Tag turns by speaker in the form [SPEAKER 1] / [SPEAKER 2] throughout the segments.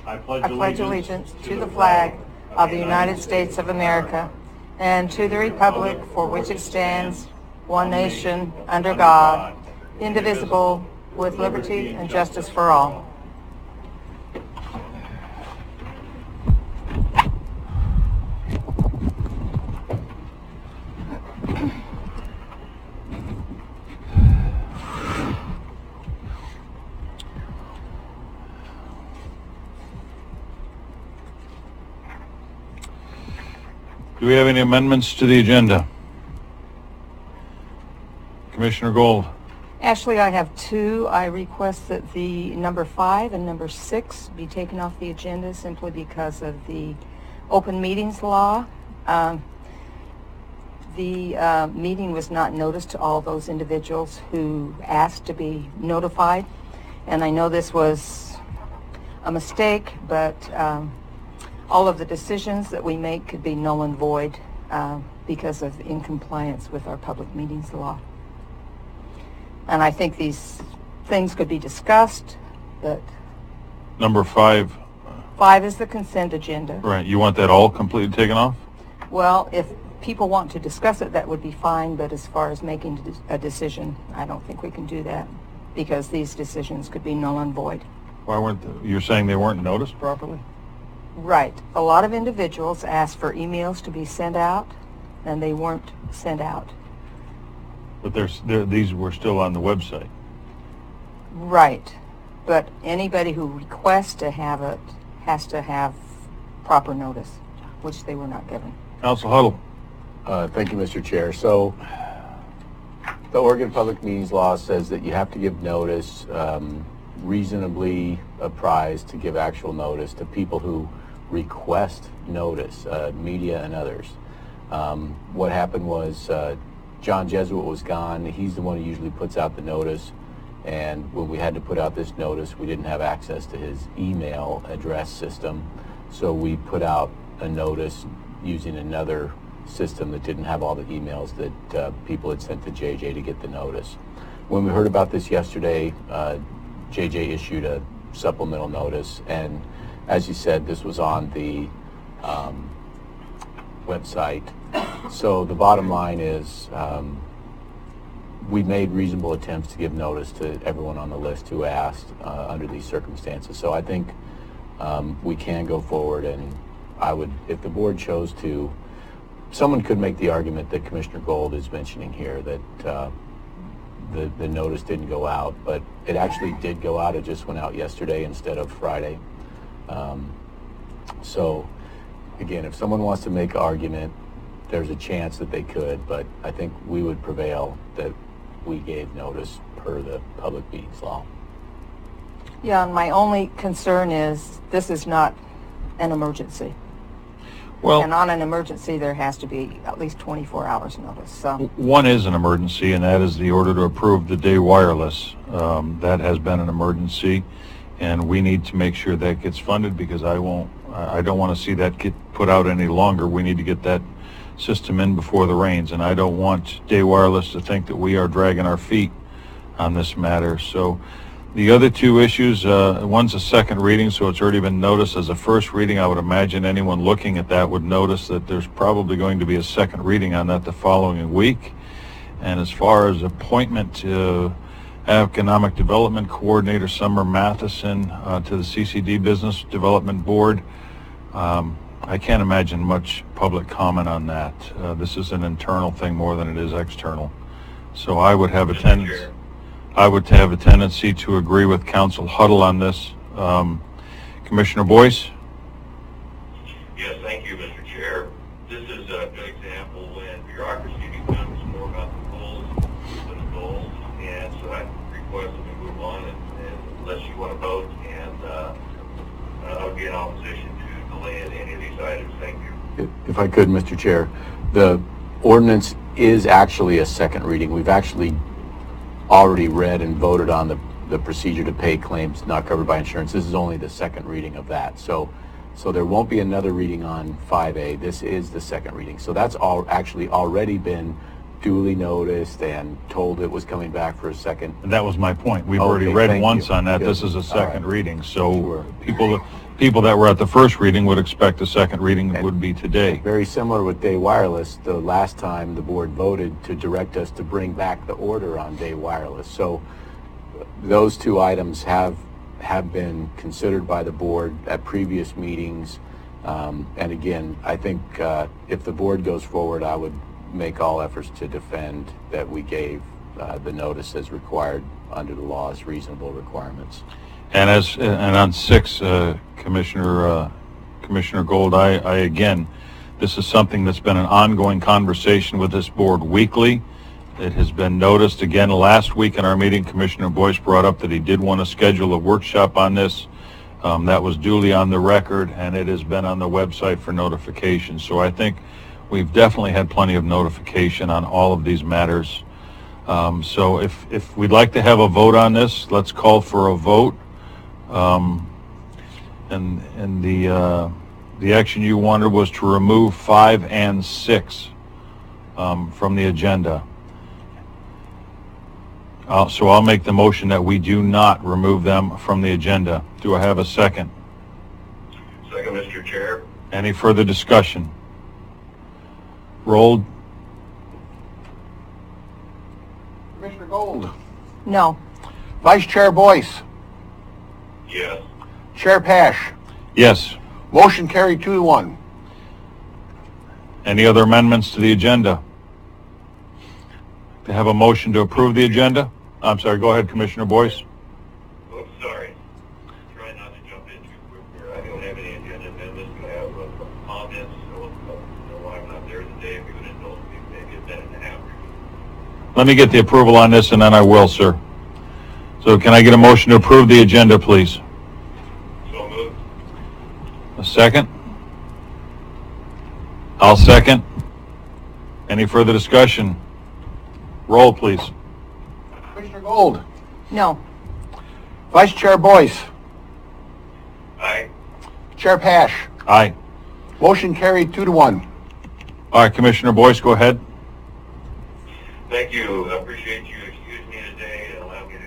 [SPEAKER 1] I pledge allegiance to the flag of the United States of America and to the republic for which it stands, one nation, under God, indivisible, with liberty and justice for all.
[SPEAKER 2] Do we have any amendments to the agenda? Commissioner Gold.
[SPEAKER 1] Ashley, I have two. I request that the number 5 and number 6 be taken off the agenda simply because of the open meetings law. The meeting was not noticed to all those individuals who asked to be notified, and I know this was a mistake, but all of the decisions that we make could be null and void because of incompliance with our public meetings law. And I think these things could be discussed, but...
[SPEAKER 2] Number 5.
[SPEAKER 1] 5 is the consent agenda.
[SPEAKER 2] Right. You want that all completely taken off?
[SPEAKER 1] Well, if people want to discuss it, that would be fine, but as far as making a decision, I don't think we can do that because these decisions could be null and void.
[SPEAKER 2] Why weren't you're saying they weren't noticed properly?
[SPEAKER 1] Right. A lot of individuals asked for emails to be sent out, and they weren't sent out.
[SPEAKER 2] But these were still on the website.
[SPEAKER 1] Right. But anybody who requests to have it has to have proper notice, which they were not given.
[SPEAKER 2] Council Huddle.
[SPEAKER 3] Thank you, Mr. Chair. So the Oregon Public Meetings Law says that you have to give notice, reasonably apprised to give actual notice to people who request notice, media and others. What happened was John Jesuit was gone. He's the one who usually puts out the notice, and when we had to put out this notice, we didn't have access to his email address system, so we put out a notice using another system that didn't have all the emails that people had sent to JJ to get the notice. When we heard about this yesterday, JJ issued a supplemental notice, and as you said, this was on the website. So the bottom line is we made reasonable attempts to give notice to everyone on the list who asked under these circumstances. So I think we can go forward, and I would, if the board chose to, someone could make the argument that Commissioner Gold is mentioning here that the notice didn't go out, but it actually did go out. It just went out yesterday instead of Friday. So again, if someone wants to make an argument, there's a chance that they could, but I think we would prevail that we gave notice per the public meetings law.
[SPEAKER 1] Yeah, and my only concern is this is not an emergency.
[SPEAKER 2] Well,
[SPEAKER 1] and on an emergency, there has to be at least 24 hours notice. So
[SPEAKER 2] one is an emergency, and that is the order to approve the day wireless. That has been an emergency, and we need to make sure that gets funded because I don't want to see that get put out any longer. We need to get that system in before the rains, and I don't want day wireless to think that we are dragging our feet on this matter. So the other two issues, one's a second reading, so it's already been noticed as a first reading. I would imagine anyone looking at that would notice that there's probably going to be a second reading on that the following week. And as far as appointment to Economic Development Coordinator Summer Matheson to the CCD Business Development Board, I can't imagine much public comment on that. This is an internal thing more than it is external. So I would have a tendency. I would have a tendency to agree with Council Huddle on this. Commissioner Boyce?
[SPEAKER 4] Yes, thank you, Mr. Chair. This is a good example when bureaucracy becomes more about the goals than the goals, and so I request that we move on unless you want to vote, and I would be in opposition to delaying any of these items. Thank you.
[SPEAKER 3] If I could, Mr. Chair, the ordinance is actually a second reading. We've actually already read and voted on the procedure to pay claims not covered by insurance. This is only the second reading of that. So there won't be another reading on 5A. This is the second reading. So that's all actually already been duly noticed and told it was coming back for a second?
[SPEAKER 2] And that was my point. We've
[SPEAKER 3] Okay,
[SPEAKER 2] already read
[SPEAKER 3] thank
[SPEAKER 2] once
[SPEAKER 3] you.
[SPEAKER 2] on that.
[SPEAKER 3] Good.
[SPEAKER 2] This is a second
[SPEAKER 3] All right.
[SPEAKER 2] reading. So
[SPEAKER 3] Sure.
[SPEAKER 2] people that were at the first reading would expect the second reading
[SPEAKER 3] And
[SPEAKER 2] would be today.
[SPEAKER 3] Very similar with Day Wireless, the last time the board voted to direct us to bring back the order on Day Wireless. So those two items have been considered by the board at previous meetings. And again, I think if the board goes forward, I would make all efforts to defend that we gave the notice as required under the law's reasonable requirements.
[SPEAKER 2] And on 6, Commissioner Gold, I again, this is something that's been an ongoing conversation with this board weekly. It has been noticed again last week in our meeting. Commissioner Boyce brought up that he did want to schedule a workshop on this. That was duly on the record, and it has been on the website for notification. So I think we've definitely had plenty of notification on all of these matters. So if we'd like to have a vote on this, let's call for a vote. And the action you wanted was to remove 5 and 6 from the agenda. So I'll make the motion that we do not remove them from the agenda. Do I have a second?
[SPEAKER 4] Second, Mr. Chair.
[SPEAKER 2] Any further discussion? Rolled.
[SPEAKER 5] Commissioner Gold.
[SPEAKER 1] No.
[SPEAKER 5] Vice Chair Boyce.
[SPEAKER 4] Yes.
[SPEAKER 5] Chair Pash.
[SPEAKER 2] Yes.
[SPEAKER 5] Motion carried 2-1.
[SPEAKER 2] Any other amendments to the agenda? To have a motion to approve the agenda? I'm sorry, go ahead, Commissioner Boyce.
[SPEAKER 4] Oh, sorry. Try not to jump in too quick here. I don't have any agenda amendments. We have comments. So, why I'm not there today, if you would indulge me, maybe a minute and a half.
[SPEAKER 2] Let me get the approval on this and then I will, sir. So can I get a motion to approve the agenda, please?
[SPEAKER 4] So moved.
[SPEAKER 2] A second? I'll second. Any further discussion? Roll, please.
[SPEAKER 5] Commissioner Gold.
[SPEAKER 1] No.
[SPEAKER 5] Vice Chair Boyce.
[SPEAKER 4] Aye.
[SPEAKER 5] Chair Pash.
[SPEAKER 2] Aye.
[SPEAKER 5] Motion carried 2-1.
[SPEAKER 2] All right, Commissioner Boyce, go ahead.
[SPEAKER 4] Thank you. I appreciate you excusing me today and allowing me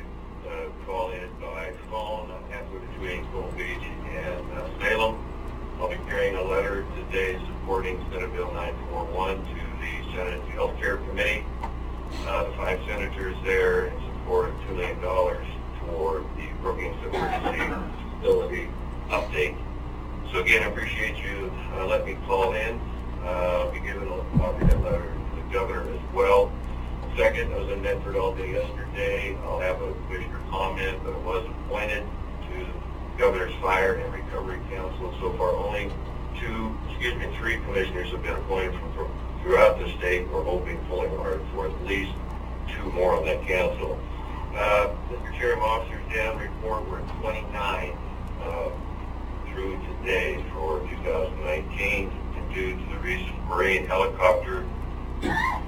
[SPEAKER 4] to call in by phone. I'm halfway between Gold Beach and Salem. I'll be carrying a letter today supporting Senate Bill 941 to the Senate Health Care Committee. The 5 senators there in support of $2 million toward the Brookings Emergency Facility update. So again, I appreciate you letting me call in. I'll be giving a copy of that letter to the governor as well. Second, I was in Medford all day yesterday. I'll have a commissioner comment, but I was appointed to the Governor's Fire and Recovery Council. So far, only 3 commissioners have been appointed from throughout the state. We're hoping pulling hard for at least 2 more on that council. Mr. Chairman, officers down report, we're at 29 through today for 2019. And due to the recent Marine helicopter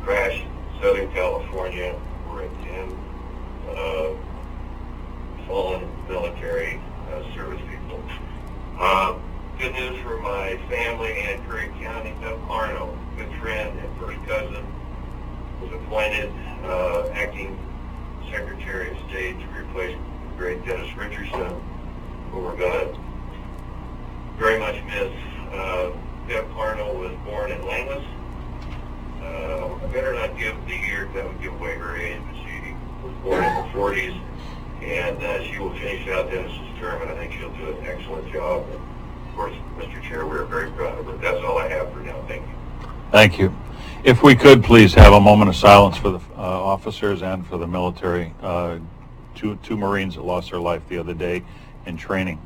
[SPEAKER 4] crash in Southern California, we're at 10 fallen military service people. Good news for my family and Curry County. Doug Arno, good friend and first cousin, was appointed acting Secretary of State to replace the great Dennis Richardson, who we're going to very much miss. Doug Arno was born in Langless. I better not give the year, that would give away her age, but she was born in the 40s, and she will finish out Dennis's term, and I think she'll do an excellent job. And of course, Mr. Chair, we're very proud of her. That's all I have for now. Thank you.
[SPEAKER 2] Thank you. If we could please have a moment of silence for the officers and for the military. 2 Marines that lost their life the other day in training.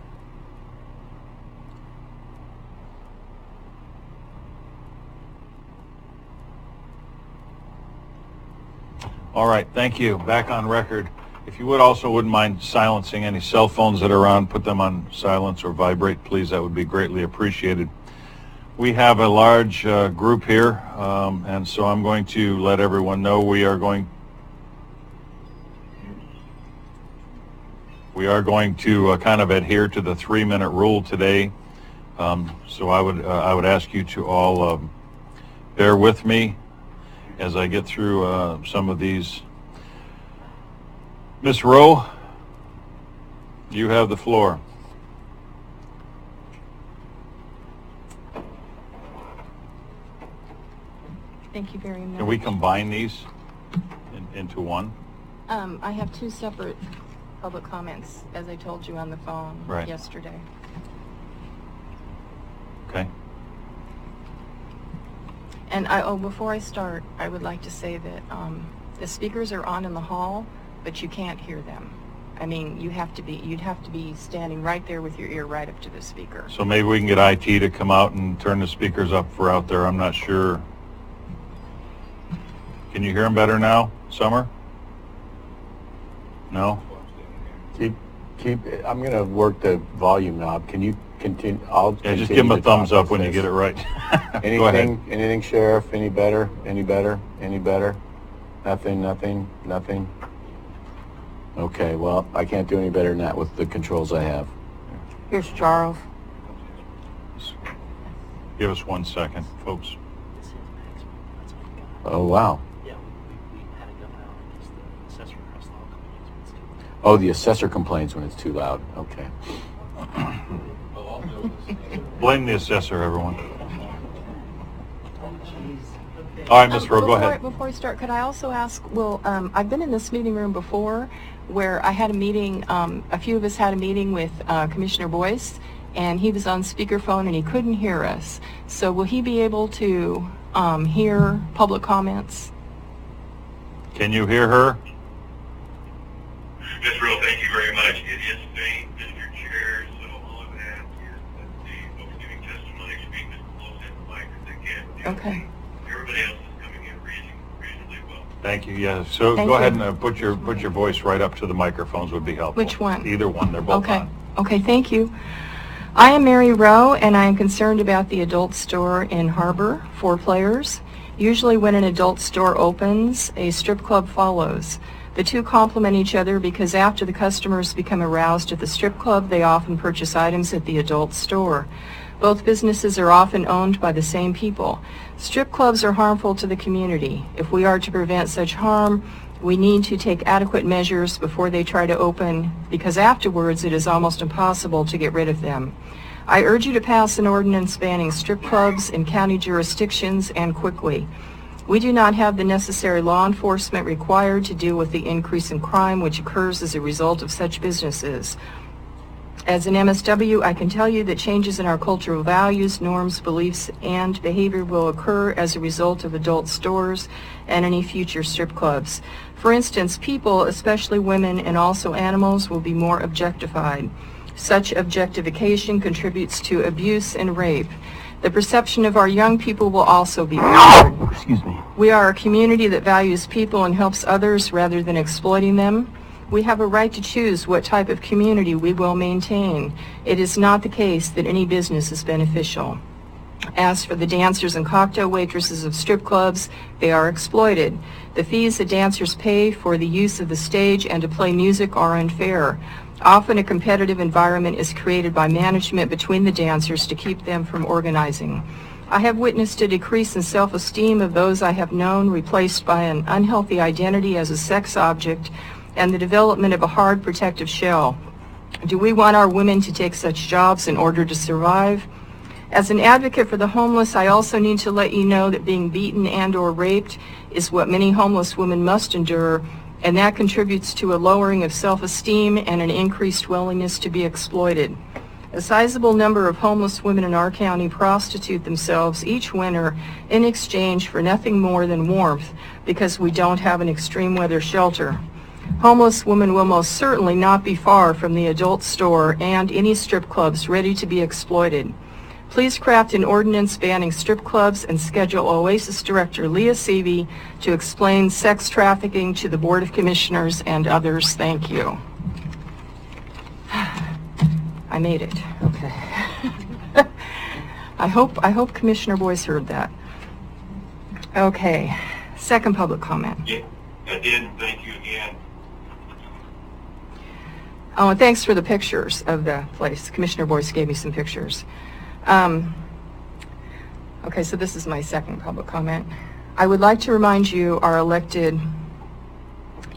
[SPEAKER 2] All right, thank you. Back on record. If you would also wouldn't mind silencing any cell phones that are on, put them on silence or vibrate, please. That would be greatly appreciated. We have a large group here, and so I'm going to let everyone know we are going to kind of adhere to the 3-minute rule today. So I would ask you to all bear with me as I get through some of these. Ms. Rowe, you have the floor.
[SPEAKER 6] Thank you very much.
[SPEAKER 2] Can we combine these into one?
[SPEAKER 6] I have two separate public comments, as I told you on the phone
[SPEAKER 2] Right.
[SPEAKER 6] yesterday.
[SPEAKER 2] Okay.
[SPEAKER 6] And before I start, I would like to say that the speakers are on in the hall, but you can't hear them. I mean, you'd have to be standing right there with your ear right up to the speaker.
[SPEAKER 2] So maybe we can get IT to come out and turn the speakers up for out there. I'm not sure. Can you hear them better now, Summer? No?
[SPEAKER 3] I'm going to work the volume knob. Can you continue? I'll
[SPEAKER 2] Yeah, just
[SPEAKER 3] continue
[SPEAKER 2] give them a
[SPEAKER 3] to
[SPEAKER 2] thumbs
[SPEAKER 3] talk
[SPEAKER 2] up when you
[SPEAKER 3] this.
[SPEAKER 2] get it right. Go ahead.
[SPEAKER 3] Anything, Sheriff? Any better? Any better? Any better? Nothing? Okay, well, I can't do any better than that with the controls I have.
[SPEAKER 1] Here's Charles.
[SPEAKER 2] Give us 1 second, folks.
[SPEAKER 3] Oh, wow.
[SPEAKER 7] Yeah, we had it going out because the assessor across the hall complains when it's too loud.
[SPEAKER 3] Oh, the assessor complains when it's too loud. Okay.
[SPEAKER 2] Blame the assessor, everyone. All right, Ms. Rowe, go ahead.
[SPEAKER 6] Before I start, could I also ask, I've been in this meeting room before where I had a meeting, a few of us had a meeting with Commissioner Boyce, and he was on speakerphone and he couldn't hear us. So will he be able to hear public comments?
[SPEAKER 2] Can you hear her?
[SPEAKER 4] Ms. Real, thank you very much. It is faint, Mr. Chair, so all of that is that the folks giving testimony speak as close to the mic as they can.
[SPEAKER 6] Okay.
[SPEAKER 4] Everybody else is coming in reasonably well.
[SPEAKER 2] Thank you, yeah. So
[SPEAKER 6] Thank
[SPEAKER 2] go
[SPEAKER 6] you.
[SPEAKER 2] ahead and put your voice right up to the microphones would be helpful.
[SPEAKER 6] Which one?
[SPEAKER 2] Either one, they're both
[SPEAKER 6] Okay.
[SPEAKER 2] on.
[SPEAKER 6] Okay, thank you. I am Mary Rowe, and I am concerned about the adult store in Harbor, 4 players. Usually when an adult store opens, a strip club follows. The two complement each other because after the customers become aroused at the strip club, they often purchase items at the adult store. Both businesses are often owned by the same people. Strip clubs are harmful to the community. If we are to prevent such harm, we need to take adequate measures before they try to open, because afterwards it is almost impossible to get rid of them. I urge you to pass an ordinance banning strip clubs in county jurisdictions and quickly. We do not have the necessary law enforcement required to deal with the increase in crime which occurs as a result of such businesses. As an MSW, I can tell you that changes in our cultural values, norms, beliefs, and behavior will occur as a result of adult stores and any future strip clubs. For instance, people, especially women and also animals, will be more objectified. Such objectification contributes to abuse and rape. The perception of our young people will also be altered.
[SPEAKER 7] Excuse me.
[SPEAKER 6] We are a community that values people and helps others rather than exploiting them. We have a right to choose what type of community we will maintain. It is not the case that any business is beneficial. As for the dancers and cocktail waitresses of strip clubs, they are exploited. The fees that dancers pay for the use of the stage and to play music are unfair. Often a competitive environment is created by management between the dancers to keep them from organizing. I have witnessed a decrease in self-esteem of those I have known, replaced by an unhealthy identity as a sex object and the development of a hard protective shell. Do we want our women to take such jobs in order to survive? As an advocate for the homeless, I also need to let you know that being beaten and/or raped is what many homeless women must endure, and that contributes to a lowering of self-esteem and an increased willingness to be exploited. A sizable number of homeless women in our county prostitute themselves each winter in exchange for nothing more than warmth because we don't have an extreme weather shelter. Homeless women will most certainly not be far from the adult store and any strip clubs ready to be exploited. Please craft an ordinance banning strip clubs and schedule OASIS Director Leah Seavey to explain sex trafficking to the Board of Commissioners and others. Thank you. I made it. Okay. I hope Commissioner Boyce heard that. Okay. Second public comment.
[SPEAKER 4] Yeah, I did. Thank you again.
[SPEAKER 6] Oh, and thanks for the pictures of the place. Commissioner Boyce gave me some pictures. Okay, so this is my second public comment. I would like to remind you, our elected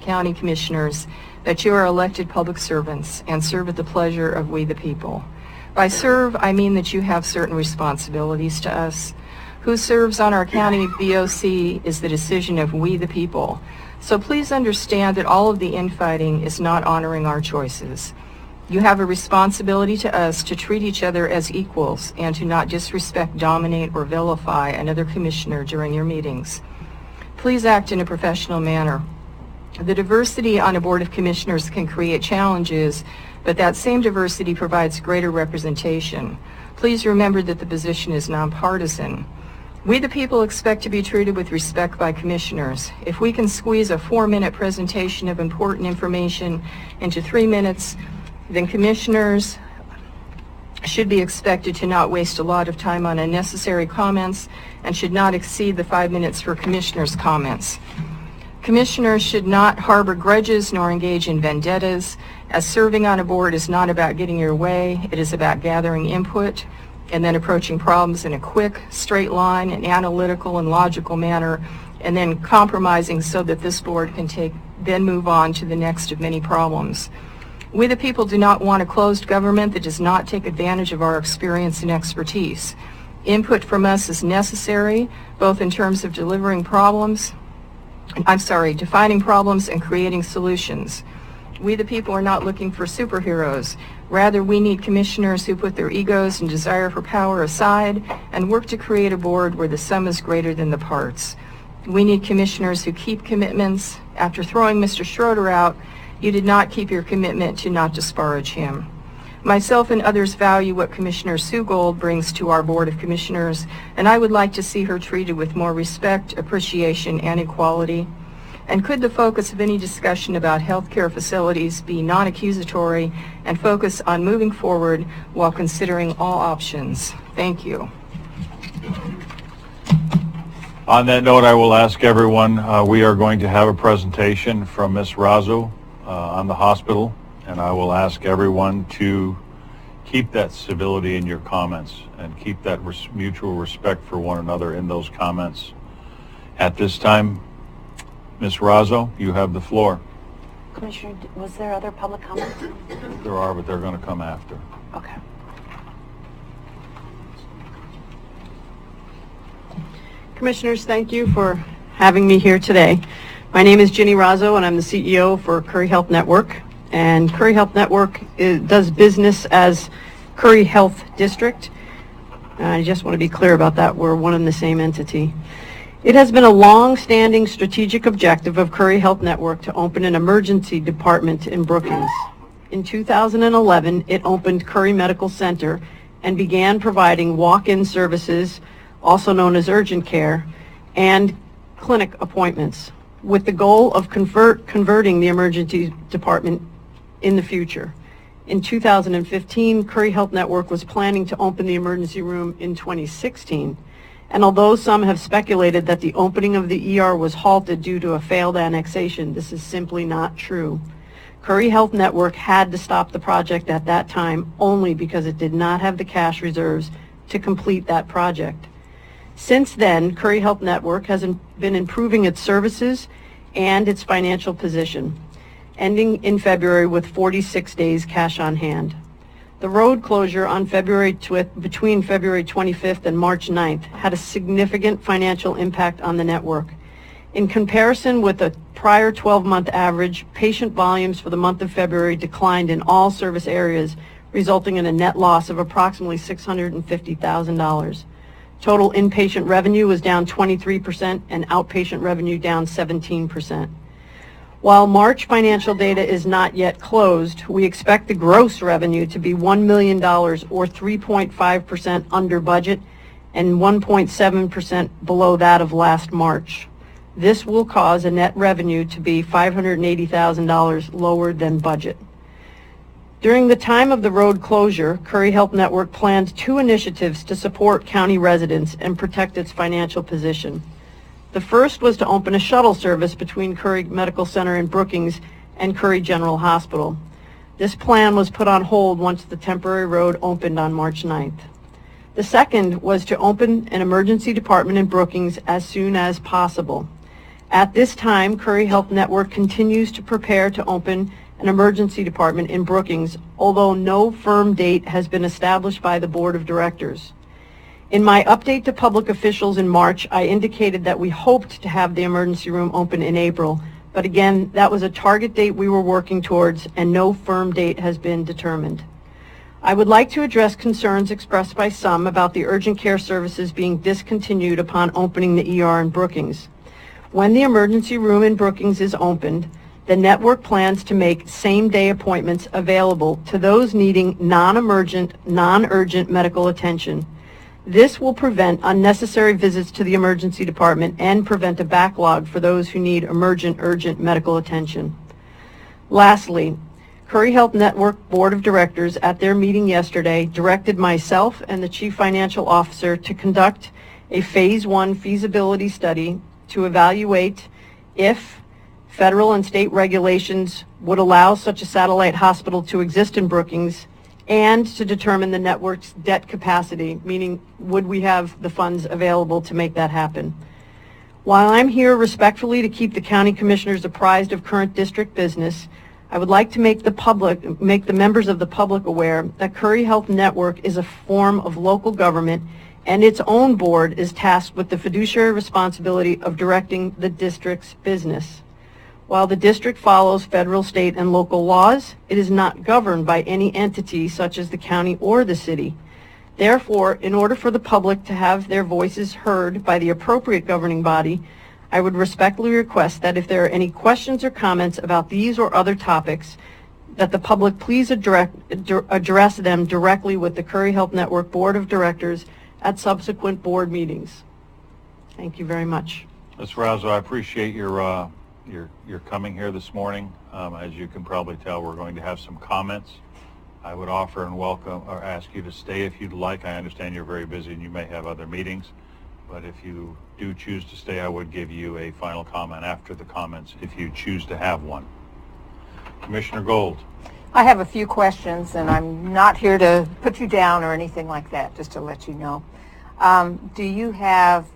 [SPEAKER 6] county commissioners, that you are elected public servants and serve at the pleasure of we the people. By serve, I mean that you have certain responsibilities to us. Who serves on our county BOC is the decision of we the people. So please understand that all of the infighting is not honoring our choices. You have a responsibility to us to treat each other as equals and to not disrespect, dominate, or vilify another commissioner during your meetings. Please act in a professional manner. The diversity on a board of commissioners can create challenges, but that same diversity provides greater representation. Please remember that the position is nonpartisan. We the people expect to be treated with respect by commissioners. If we can squeeze a 4-minute presentation of important information into 3 minutes, then commissioners should be expected to not waste a lot of time on unnecessary comments and should not exceed the 5 minutes for commissioners' comments. Commissioners should not harbor grudges nor engage in vendettas, as serving on a board is not about getting your way. It is about gathering input and then approaching problems in a quick, straight line, and analytical and logical manner, and then compromising so that this board can then move on to the next of many problems. We the people do not want a closed government that does not take advantage of our experience and expertise. Input from us is necessary, both in terms of defining problems and creating solutions. We the people are not looking for superheroes. Rather, we need commissioners who put their egos and desire for power aside and work to create a board where the sum is greater than the parts. We need commissioners who keep commitments. After throwing Mr. Schroeder out, you did not keep your commitment to not disparage him. Myself and others value what Commissioner Sue Gold brings to our Board of Commissioners, and I would like to see her treated with more respect, appreciation, and equality. And could the focus of any discussion about healthcare facilities be non-accusatory and focus on moving forward while considering all options? Thank you.
[SPEAKER 2] On that note, I will ask everyone, we are going to have a presentation from Ms. Razzo on the hospital, and I will ask everyone to keep that civility in your comments and keep that mutual respect for one another in those comments. At this time, Ms. Razzo, you have the floor.
[SPEAKER 8] Commissioner, was there other public comments?
[SPEAKER 2] There are, but they're going to come after.
[SPEAKER 8] Okay.
[SPEAKER 9] Commissioners, thank you for having me here today. My name is Ginny Razzo, and I'm the CEO for Curry Health Network. And Curry Health Network does business as Curry Health District. I just want to be clear about that. We're one and the same entity. It has been a long-standing strategic objective of Curry Health Network to open an emergency department in Brookings. In 2011, it opened Curry Medical Center and began providing walk-in services, also known as urgent care, and clinic appointments, with the goal of converting the emergency department in the future. In 2015, Curry Health Network was planning to open the emergency room in 2016. And although some have speculated that the opening of the ER was halted due to a failed annexation, this is simply not true. Curry Health Network had to stop the project at that time only because it did not have the cash reserves to complete that project. Since then, Curry Health Network has been improving its services and its financial position, ending in February with 46 days cash on hand. The road closure on between February 25th and March 9th had a significant financial impact on the network. In comparison with the prior 12-month average, patient volumes for the month of February declined in all service areas, resulting in a net loss of approximately $650,000. Total inpatient revenue was down 23% and outpatient revenue down 17%. While March financial data is not yet closed, we expect the gross revenue to be $1 million or 3.5% under budget and 1.7% below that of last March. This will cause a net revenue to be $580,000 lower than budget. During the time of the road closure, Curry Health Network planned 2 initiatives to support county residents and protect its financial position. The first was to open a shuttle service between Curry Medical Center in Brookings and Curry General Hospital. This plan was put on hold once the temporary road opened on March 9th. The second was to open an emergency department in Brookings as soon as possible. At this time, Curry Health Network continues to prepare to open an emergency department in Brookings, although no firm date has been established by the Board of Directors. In my update to public officials in March, I indicated that we hoped to have the emergency room open in April, but again, that was a target date we were working towards, and no firm date has been determined. I would like to address concerns expressed by some about the urgent care services being discontinued upon opening the ER in Brookings. When the emergency room in Brookings is opened, the network plans to make same-day appointments available to those needing non-emergent, non-urgent medical attention. This will prevent unnecessary visits to the emergency department and prevent a backlog for those who need emergent, urgent medical attention. Lastly, Curry Health Network Board of Directors at their meeting yesterday directed myself and the Chief Financial Officer to conduct a Phase 1 feasibility study to evaluate if federal and state regulations would allow such a satellite hospital to exist in Brookings, and to determine the network's debt capacity, meaning would we have the funds available to make that happen. While I'm here respectfully to keep the county commissioners apprised of current district business, I would like to make the members of the public aware that Curry Health Network is a form of local government, and its own board is tasked with the fiduciary responsibility of directing the district's business. While the district follows federal, state, and local laws, it is not governed by any entity such as the county or the city. Therefore, in order for the public to have their voices heard by the appropriate governing body, I would respectfully request that if there are any questions or comments about these or other topics, that the public please address them directly with the Curry Health Network Board of Directors at subsequent board meetings. Thank you very much.
[SPEAKER 2] Ms. Rouzo, I appreciate your coming here this morning. As you can probably tell, we're going to have some comments. I would offer and welcome or ask you to stay if you'd like. I understand you're very busy and you may have other meetings, but if you do choose to stay, I would give you a final comment after the comments if you choose to have one. Commissioner Gold.
[SPEAKER 1] I have a few questions, and I'm not here to put you down or anything like that, just to let you know. Do you have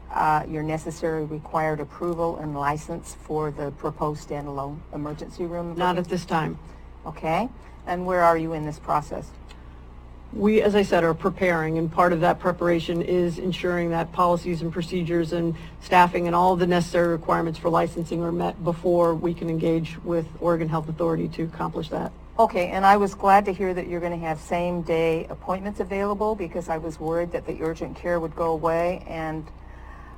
[SPEAKER 1] your necessary required approval and license for the proposed standalone emergency room?
[SPEAKER 9] Not at this time.
[SPEAKER 1] Okay. And where are you in this process?
[SPEAKER 9] We, as I said, are preparing, and part of that preparation is ensuring that policies and procedures and staffing and all of the necessary requirements for licensing are met before we can engage with Oregon Health Authority to accomplish that.
[SPEAKER 1] Okay, and I was glad to hear that you're going to have same-day appointments available, because I was worried that the urgent care would go away. And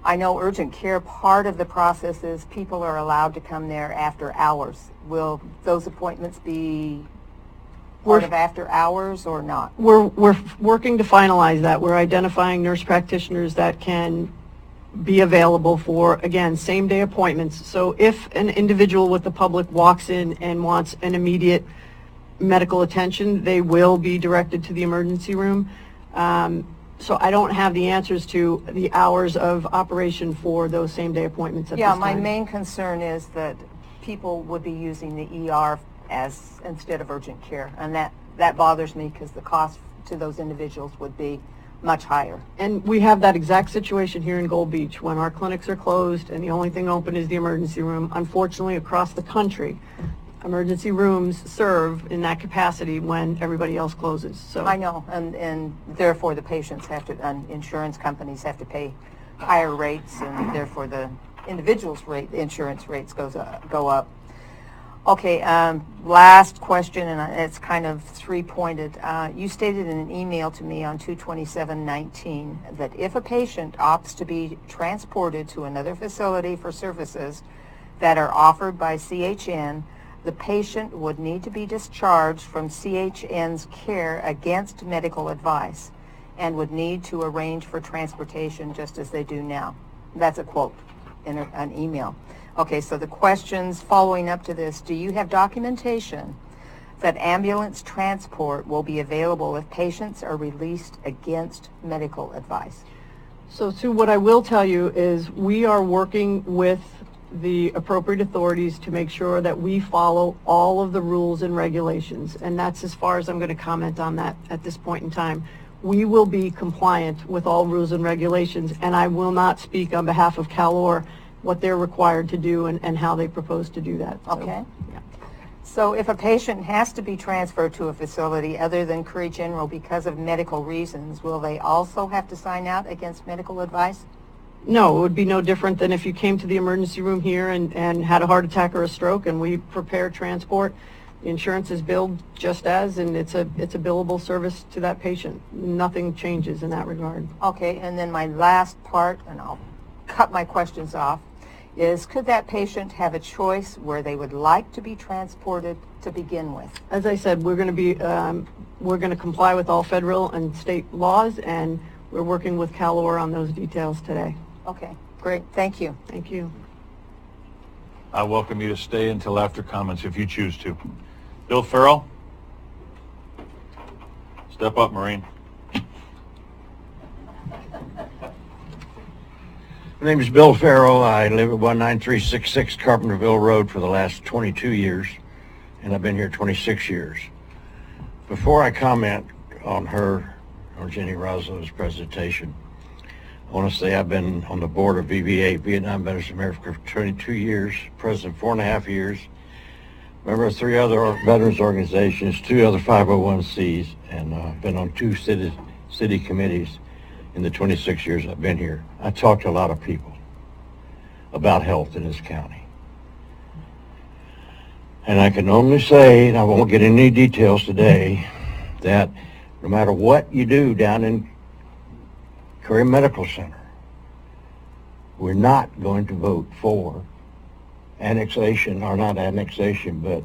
[SPEAKER 1] I know urgent care, part of the process is people are allowed to come there after hours. Will those appointments be part of after hours or not?
[SPEAKER 9] We're working to finalize that. We're identifying nurse practitioners that can be available for, again, same-day appointments. So if an individual with the public walks in and wants an immediate medical attention, they will be directed to the emergency room. So I don't have the answers to the hours of operation for those same-day appointments at this time.
[SPEAKER 1] Yeah, my main concern is that people would be using the ER as instead of urgent care, and that bothers me because the cost to those individuals would be much higher.
[SPEAKER 9] And we have that exact situation here in Gold Beach when our clinics are closed and the only thing open is the emergency room. Unfortunately, across the country, emergency rooms serve in that capacity when everybody else closes. So
[SPEAKER 1] I know, and therefore the patients have to, and insurance companies have to pay higher rates, and therefore the individual's rate, the insurance rates go up. Okay, last question, and it's kind of three-pointed. You stated in an email to me on 2/27/19 that if a patient opts to be transported to another facility for services that are offered by CHN, the patient would need to be discharged from CHN's care against medical advice and would need to arrange for transportation just as they do now. That's a quote in an email. Okay, so the questions following up to this: do you have documentation that ambulance transport will be available if patients are released against medical advice?
[SPEAKER 9] So Sue, what I will tell you is we are working with the appropriate authorities to make sure that we follow all of the rules and regulations, and that's as far as I'm going to comment on that at this point in time. we will be compliant with all rules and regulations, and I will not speak on behalf of CalOR what they're required to do and how they propose to do that. So,
[SPEAKER 1] Okay.
[SPEAKER 9] yeah.
[SPEAKER 1] So if a patient has to be transferred to a facility other than Curry General because of medical reasons, will they also have to sign out against medical advice?
[SPEAKER 9] No, it would be no different than if you came to the emergency room here and had a heart attack or a stroke and we prepare transport. The insurance is billed just as, and it's a billable service to that patient. Nothing changes in that regard.
[SPEAKER 1] Okay, and then my last part, and I'll cut my questions off, is could that patient have a choice where they would like to be transported to begin with?
[SPEAKER 9] As I said, we're going to comply with all federal and state laws, and we're working with CalOR on those details today.
[SPEAKER 1] Okay, great. Thank you.
[SPEAKER 9] Thank you.
[SPEAKER 2] I welcome you to stay until after comments if you choose to. Bill Farrell? Step up, Marine.
[SPEAKER 10] My name is Bill Farrell. I live at 19366 Carpenterville Road for the last 22 years, and I've been here 26 years. Before I comment on Jenny Roslo's presentation, I want to say I've been on the board of VBA, Vietnam Veterans America, for 22 years, president 4.5 years, member of 3 other veterans organizations, 2 other 501c, and I've been on 2 city committees in the 26 years I've been here. I talk to a lot of people about health in this county. And I can only say, and I won't get into any details today, that no matter what you do down in Curry Medical Center, we're not going to vote for annexation, or not annexation, but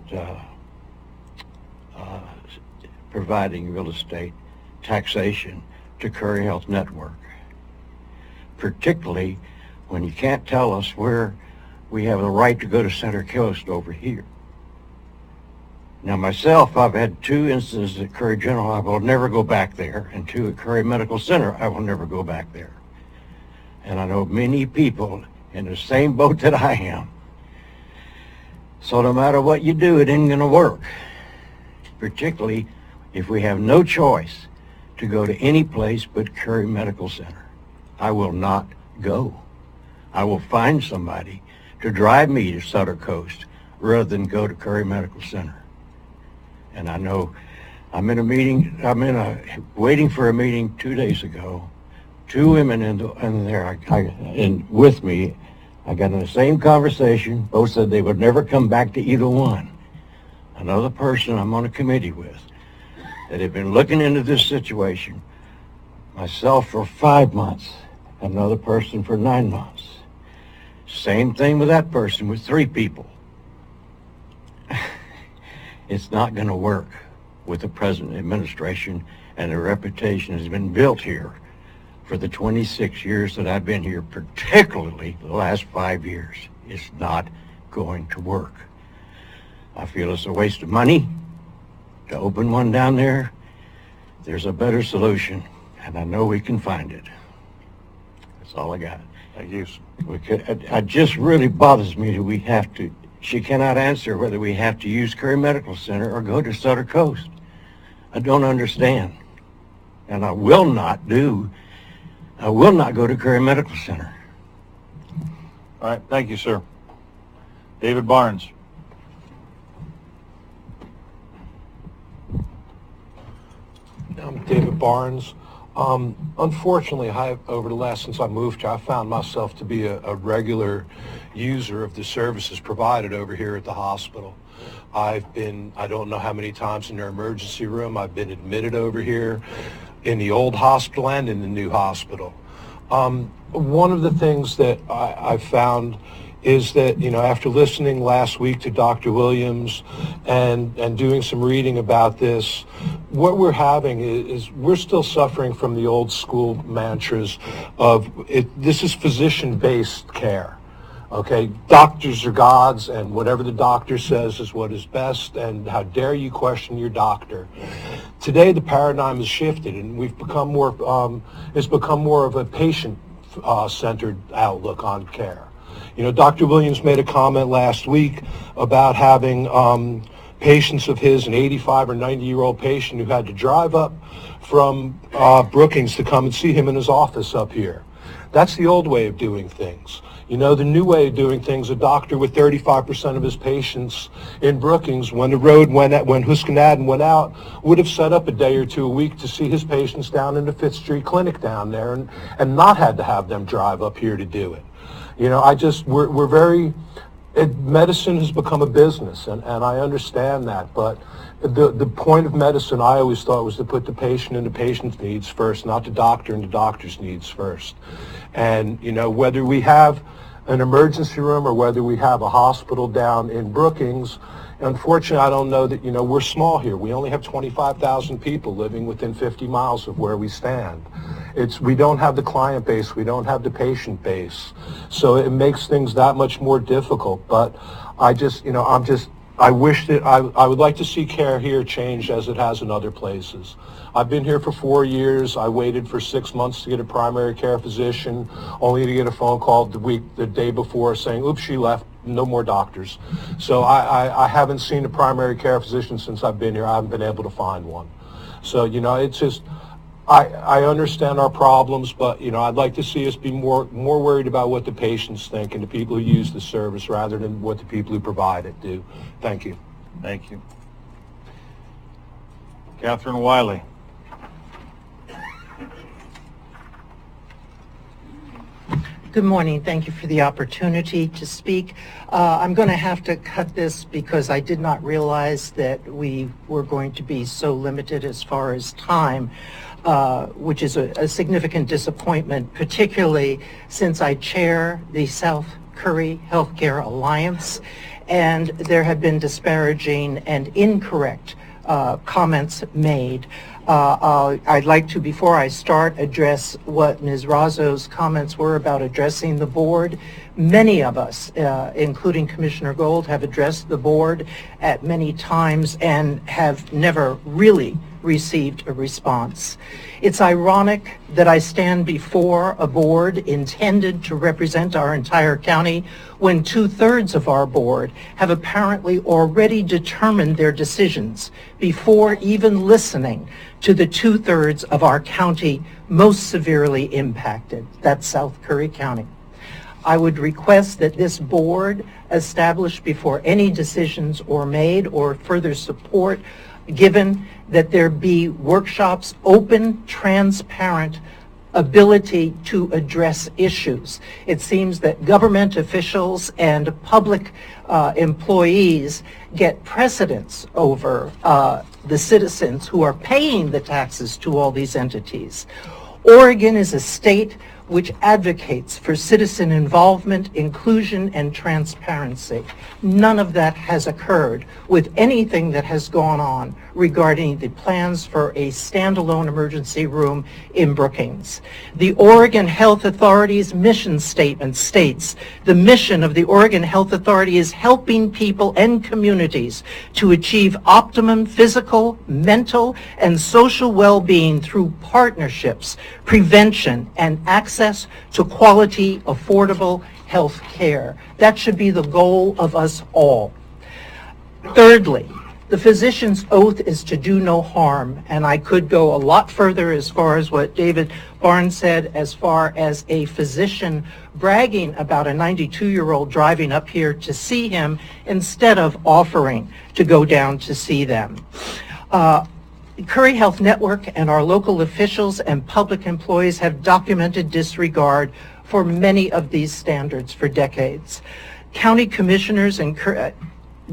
[SPEAKER 10] providing real estate taxation to Curry Health Network, particularly when you can't tell us where we have the right to go to Center Coast over here. Now myself, I've had 2 instances at Curry General. I will never go back there, and 2 at Curry Medical Center. I will never go back there. And I know many people in the same boat that I am. So no matter what you do, it ain't going to work, particularly if we have no choice to go to any place but Curry Medical Center. I will not go. I will find somebody to drive me to Sutter Coast rather than go to Curry Medical Center. And I know I'm in a meeting, waiting for a meeting 2 days ago. 2 women in there, and with me, I got in the same conversation. Both said they would never come back to either one. Another person I'm on a committee with that had been looking into this situation, myself for 5 months, another person for 9 months. Same thing with that person with 3 people. It's not going to work with the present administration, and the reputation has been built here for the 26 years that I've been here, particularly the last 5 years. It's not going to work. I feel it's a waste of money to open one down there. There's a better solution, and I know we can find it. That's all I got.
[SPEAKER 2] Thank you.
[SPEAKER 10] It just really bothers me that she cannot answer whether we have to use Curry Medical Center or go to Sutter Coast. I don't understand. And I will not go to Curry Medical Center.
[SPEAKER 2] All right, thank you, sir. David Barnes.
[SPEAKER 11] I'm David Barnes. Unfortunately, since I moved here, I found myself to be a regular user of the services provided over here at the hospital. I don't know how many times in their emergency room. I've been admitted over here in the old hospital and in the new hospital. One of the things that I found is that, after listening last week to Dr. Williams and doing some reading about this, what we're having is we're still suffering from the old school mantras of this is physician-based care. Okay, doctors are gods, and whatever the doctor says is what is best, and how dare you question your doctor. Today the paradigm has shifted, and we've become more, it's become more of a patient-centered outlook on care. Dr. Williams made a comment last week about having patients of his, an 85 or 90-year-old patient who had to drive up from Brookings to come and see him in his office up here. That's the old way of doing things. You know, the new way of doing things, a doctor with 35% of his patients in Brookings, when the road went out, when Huskanadden went out, would have set up a day or two a week to see his patients down in the Fifth Street Clinic down there and not had to have them drive up here to do it. You know, we're very, medicine has become a business, and I understand that, but the point of medicine I always thought was to put the patient and the patient's needs first, not the doctor and the doctor's needs first. And, you know, whether we have an emergency room or whether we have a hospital down in Brookings, unfortunately, I don't know that, you know, we're small here. We only have 25,000 people living within 50 miles of where we stand. We don't have the client base, we don't have the patient base. So it makes things that much more difficult. But I just, you know, I wish that I would like to see care here change as it has in other places. I've been here for 4 years. I waited for 6 months to get a primary care physician, only to get a phone call the day before saying, oops, she left, no more doctors. So I haven't seen a primary care physician since I've been here. I haven't been able to find one. So, you know, it's just, I understand our problems, but, you know, I'd like to see us be more worried about what the patients think and the people who use the service rather than what the people who provide it do. Thank you.
[SPEAKER 2] Thank you. Catherine Wiley.
[SPEAKER 12] Good morning. Thank you for the opportunity to speak. I'm going to have to cut this because I did not realize that we were going to be so limited as far as time, which is a significant disappointment, particularly since I chair the South Curry Healthcare Alliance, and there have been disparaging and incorrect comments made. I'd like to, before I start, address what Ms. Razzo's comments were about addressing the board. Many of us, including Commissioner Gold, have addressed the board at many times and have never really received a response. It's ironic that I stand before a board intended to represent our entire county when 2/3 of our board have apparently already determined their decisions before even listening to the 2/3 of our county most severely impacted. That's South Curry County. I would request that this board establish before any decisions are made or further support given that there be workshops, open, transparent ability to address issues. It seems that government officials and public employees get precedence over the citizens who are paying the taxes to all these entities. Oregon is a state which advocates for citizen involvement, inclusion, and transparency. None of that has occurred with anything that has gone on regarding the plans for a standalone emergency room in Brookings. The Oregon Health Authority's mission statement states, the mission of the Oregon Health Authority is helping people and communities to achieve optimum physical, mental, and social well-being through partnerships, prevention, and access to quality, affordable health care. That should be the goal of us all. Thirdly, the physician's oath is to do no harm, and I could go a lot further as far as what David Barnes said as far as a physician bragging about a 92-year-old driving up here to see him instead of offering to go down to see them. Curry Health Network and our local officials and public employees have documented disregard for many of these standards for decades. County commissioners and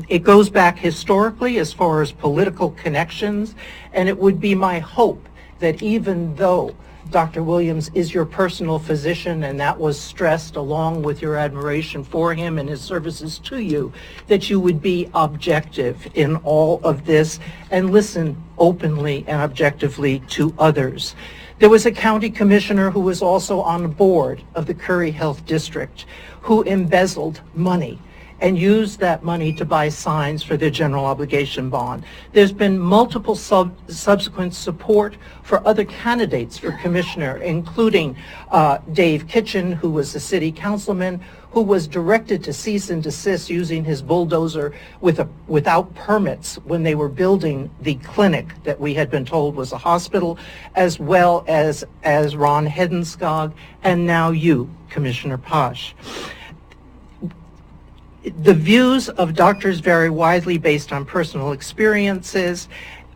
[SPEAKER 12] it goes back historically as far as political connections, and it would be my hope that even though Dr. Williams is your personal physician, and that was stressed along with your admiration for him and his services to you, that you would be objective in all of this and listen openly and objectively to others. There was a county commissioner who was also on the board of the Curry Health District who embezzled money and use that money to buy signs for their general obligation bond. There's been multiple subsequent support for other candidates for commissioner, including Dave Kitchen, who was a city councilman, who was directed to cease and desist using his bulldozer without permits when they were building the clinic that we had been told was a hospital, as well as Ron Hedenskog, and now you, Commissioner Posh. The views of doctors vary widely based on personal experiences,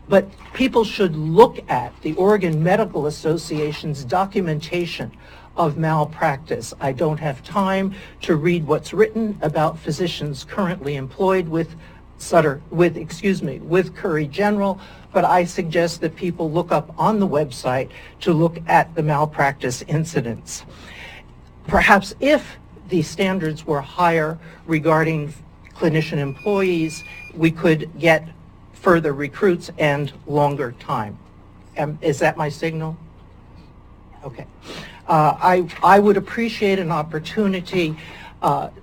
[SPEAKER 12] but people should look at the Oregon Medical Association's documentation of malpractice. I don't have time to read what's written about physicians currently employed with Curry General, but I suggest that people look up on the website to look at the malpractice incidents. Perhaps if the standards were higher regarding clinician employees, we could get further recruits and longer time. Is that my signal? Okay. I would appreciate an opportunity,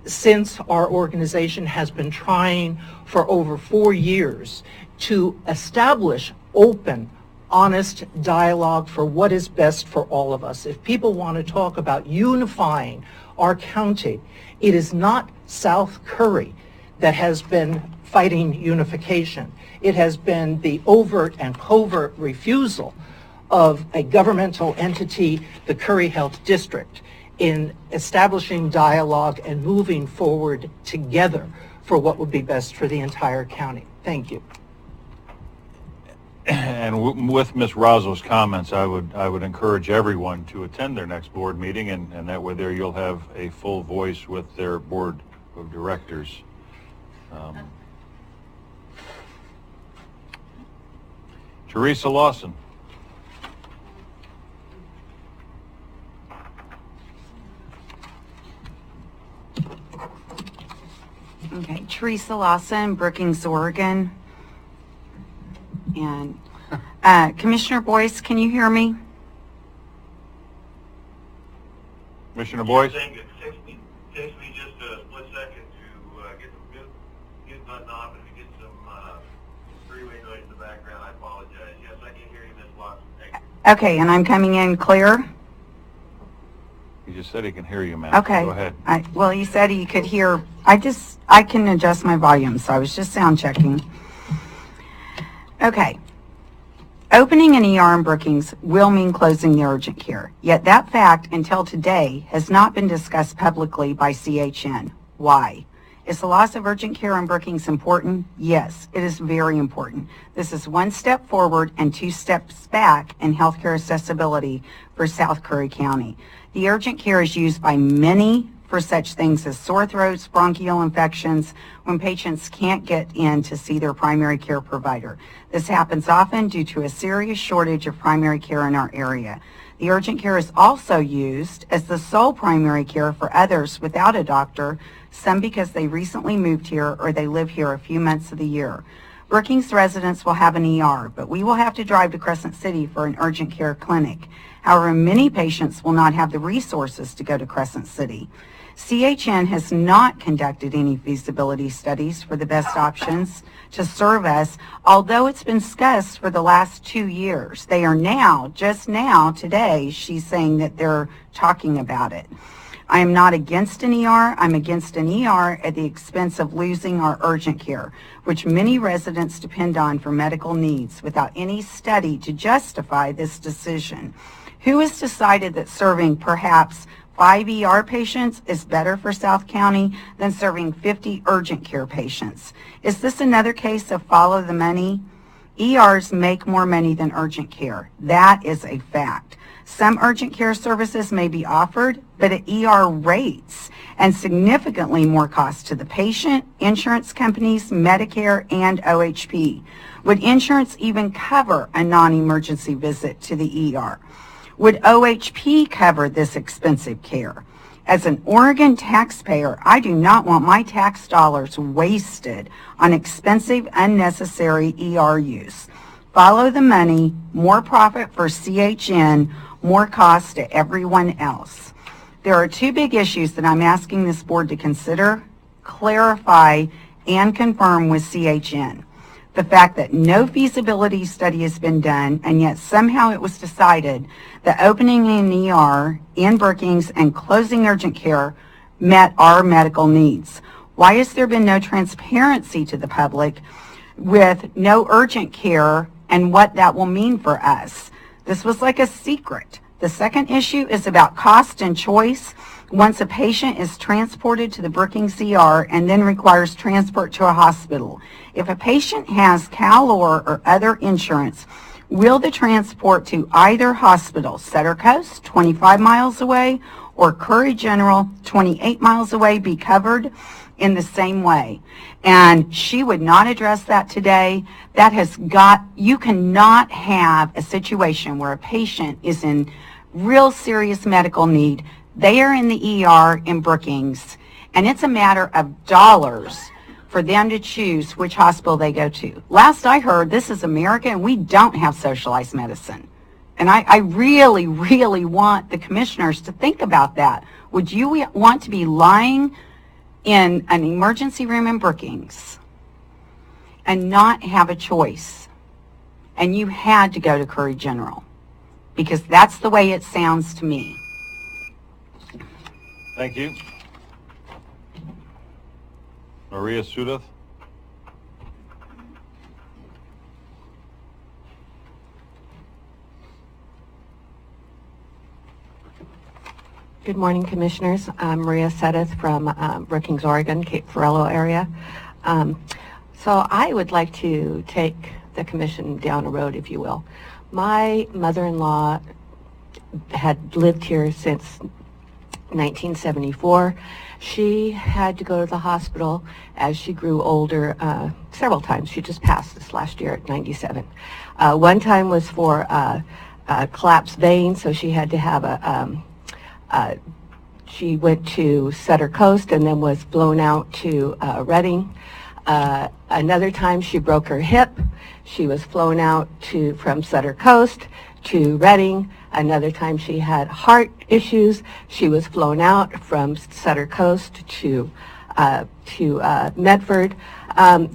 [SPEAKER 12] since our organization has been trying for over 4 years to establish open, honest dialogue for what is best for all of us. If people want to talk about unifying our county, it is not South Curry that has been fighting unification. It has been the overt and covert refusal of a governmental entity, the Curry Health District, in establishing dialogue and moving forward together for what would be best for the entire county. Thank you.
[SPEAKER 2] And with Ms. Razzo's comments, I would encourage everyone to attend their next board meeting, and that way there you'll have a full voice with their board of directors. Teresa Lawson.
[SPEAKER 8] Okay, Teresa Lawson, Brookings, Oregon. And Commissioner Boyce, can you hear me?
[SPEAKER 2] Commissioner Boyce?
[SPEAKER 4] It takes me just a split second to get the mute button off and to get some freeway noise in the background. I apologize. Yes, I can hear you, Ms. Watson. Thank you.
[SPEAKER 8] Okay, and I'm coming in clear?
[SPEAKER 2] He just said he can hear you, ma'am.
[SPEAKER 8] Okay.
[SPEAKER 2] Go ahead.
[SPEAKER 8] Well, he said he could hear. I can adjust my volume, so I was just sound checking. Okay. Opening an ER in Brookings will mean closing the urgent care. Yet that fact, until today, has not been discussed publicly by CHN. Why? Is the loss of urgent care in Brookings important? Yes, it is very important. This is one step forward and 2 steps back in healthcare accessibility for South Curry County. The urgent care is used by many for such things as sore throats, bronchial infections, when patients can't get in to see their primary care provider. This happens often due to a serious shortage of primary care in our area. The urgent care is also used as the sole primary care for others without a doctor, some because they recently moved here or they live here a few months of the year. Brookings residents will have an ER, but we will have to drive to Crescent City for an urgent care clinic. However, many patients will not have the resources to go to Crescent City. CHN has not conducted any feasibility studies for the best options to serve us, although it's been discussed for the last 2 years. They are now, just now, today, she's saying that they're talking about it. I am not against an ER. I'm against an ER at the expense of losing our urgent care, which many residents depend on for medical needs, without any study to justify this decision. Who has decided that serving perhaps 5 ER patients is better for South County than serving 50 urgent care patients? Is this another case of follow the money? ERs make more money than urgent care. That is a fact. Some urgent care services may be offered, but at ER rates and significantly more cost to the patient, insurance companies, Medicare, and OHP. Would insurance even cover a non-emergency visit to the ER? Would OHP cover this expensive care? As an Oregon taxpayer, I do not want my tax dollars wasted on expensive, unnecessary ER use. Follow the money, more profit for CHN, more cost to everyone else. There are 2 big issues that I'm asking this board to consider. clarify, and confirm with CHN. The fact that no feasibility study has been done, and yet somehow it was decided that opening an ER in Brookings and closing urgent care met our medical needs. Why has there been no transparency to the public with no urgent care and what that will mean for us? This was like a secret. The second issue is about cost and choice. Once a patient is transported to the Brookings ER and then requires transport to a hospital, if a patient has CalOR or other insurance, will the transport to either hospital, Sutter Coast, 25 miles away, or Curry General, 28 miles away, be covered in the same way? And she would not address that today. That has got, you cannot have a situation where a patient is in real serious medical need. They are in the ER in Brookings, and it's a matter of dollars for them to choose which hospital they go to. Last I heard, this is America, and we don't have socialized medicine. And I really, really want the commissioners to think about that. Would you want to be lying in an emergency room in Brookings and not have a choice? And you had to go to Curry General, because that's the way it sounds to me.
[SPEAKER 2] Thank you. Maria Sudath.
[SPEAKER 13] Good morning, Commissioners. I'm Maria Sudath from Brookings, Oregon, Cape Ferrelo area. So I would like to take the Commission down a road, if you will. My mother-in-law had lived here since 1974. She had to go to the hospital as she grew older several times. She just passed this last year at 97. One time was for collapsed vein, so she had to have she went to Sutter Coast and then was flown out to Reading. Another time she broke her hip. She was flown out from Sutter Coast to Reading. Another time she had heart issues. She was flown out from Sutter Coast to Medford.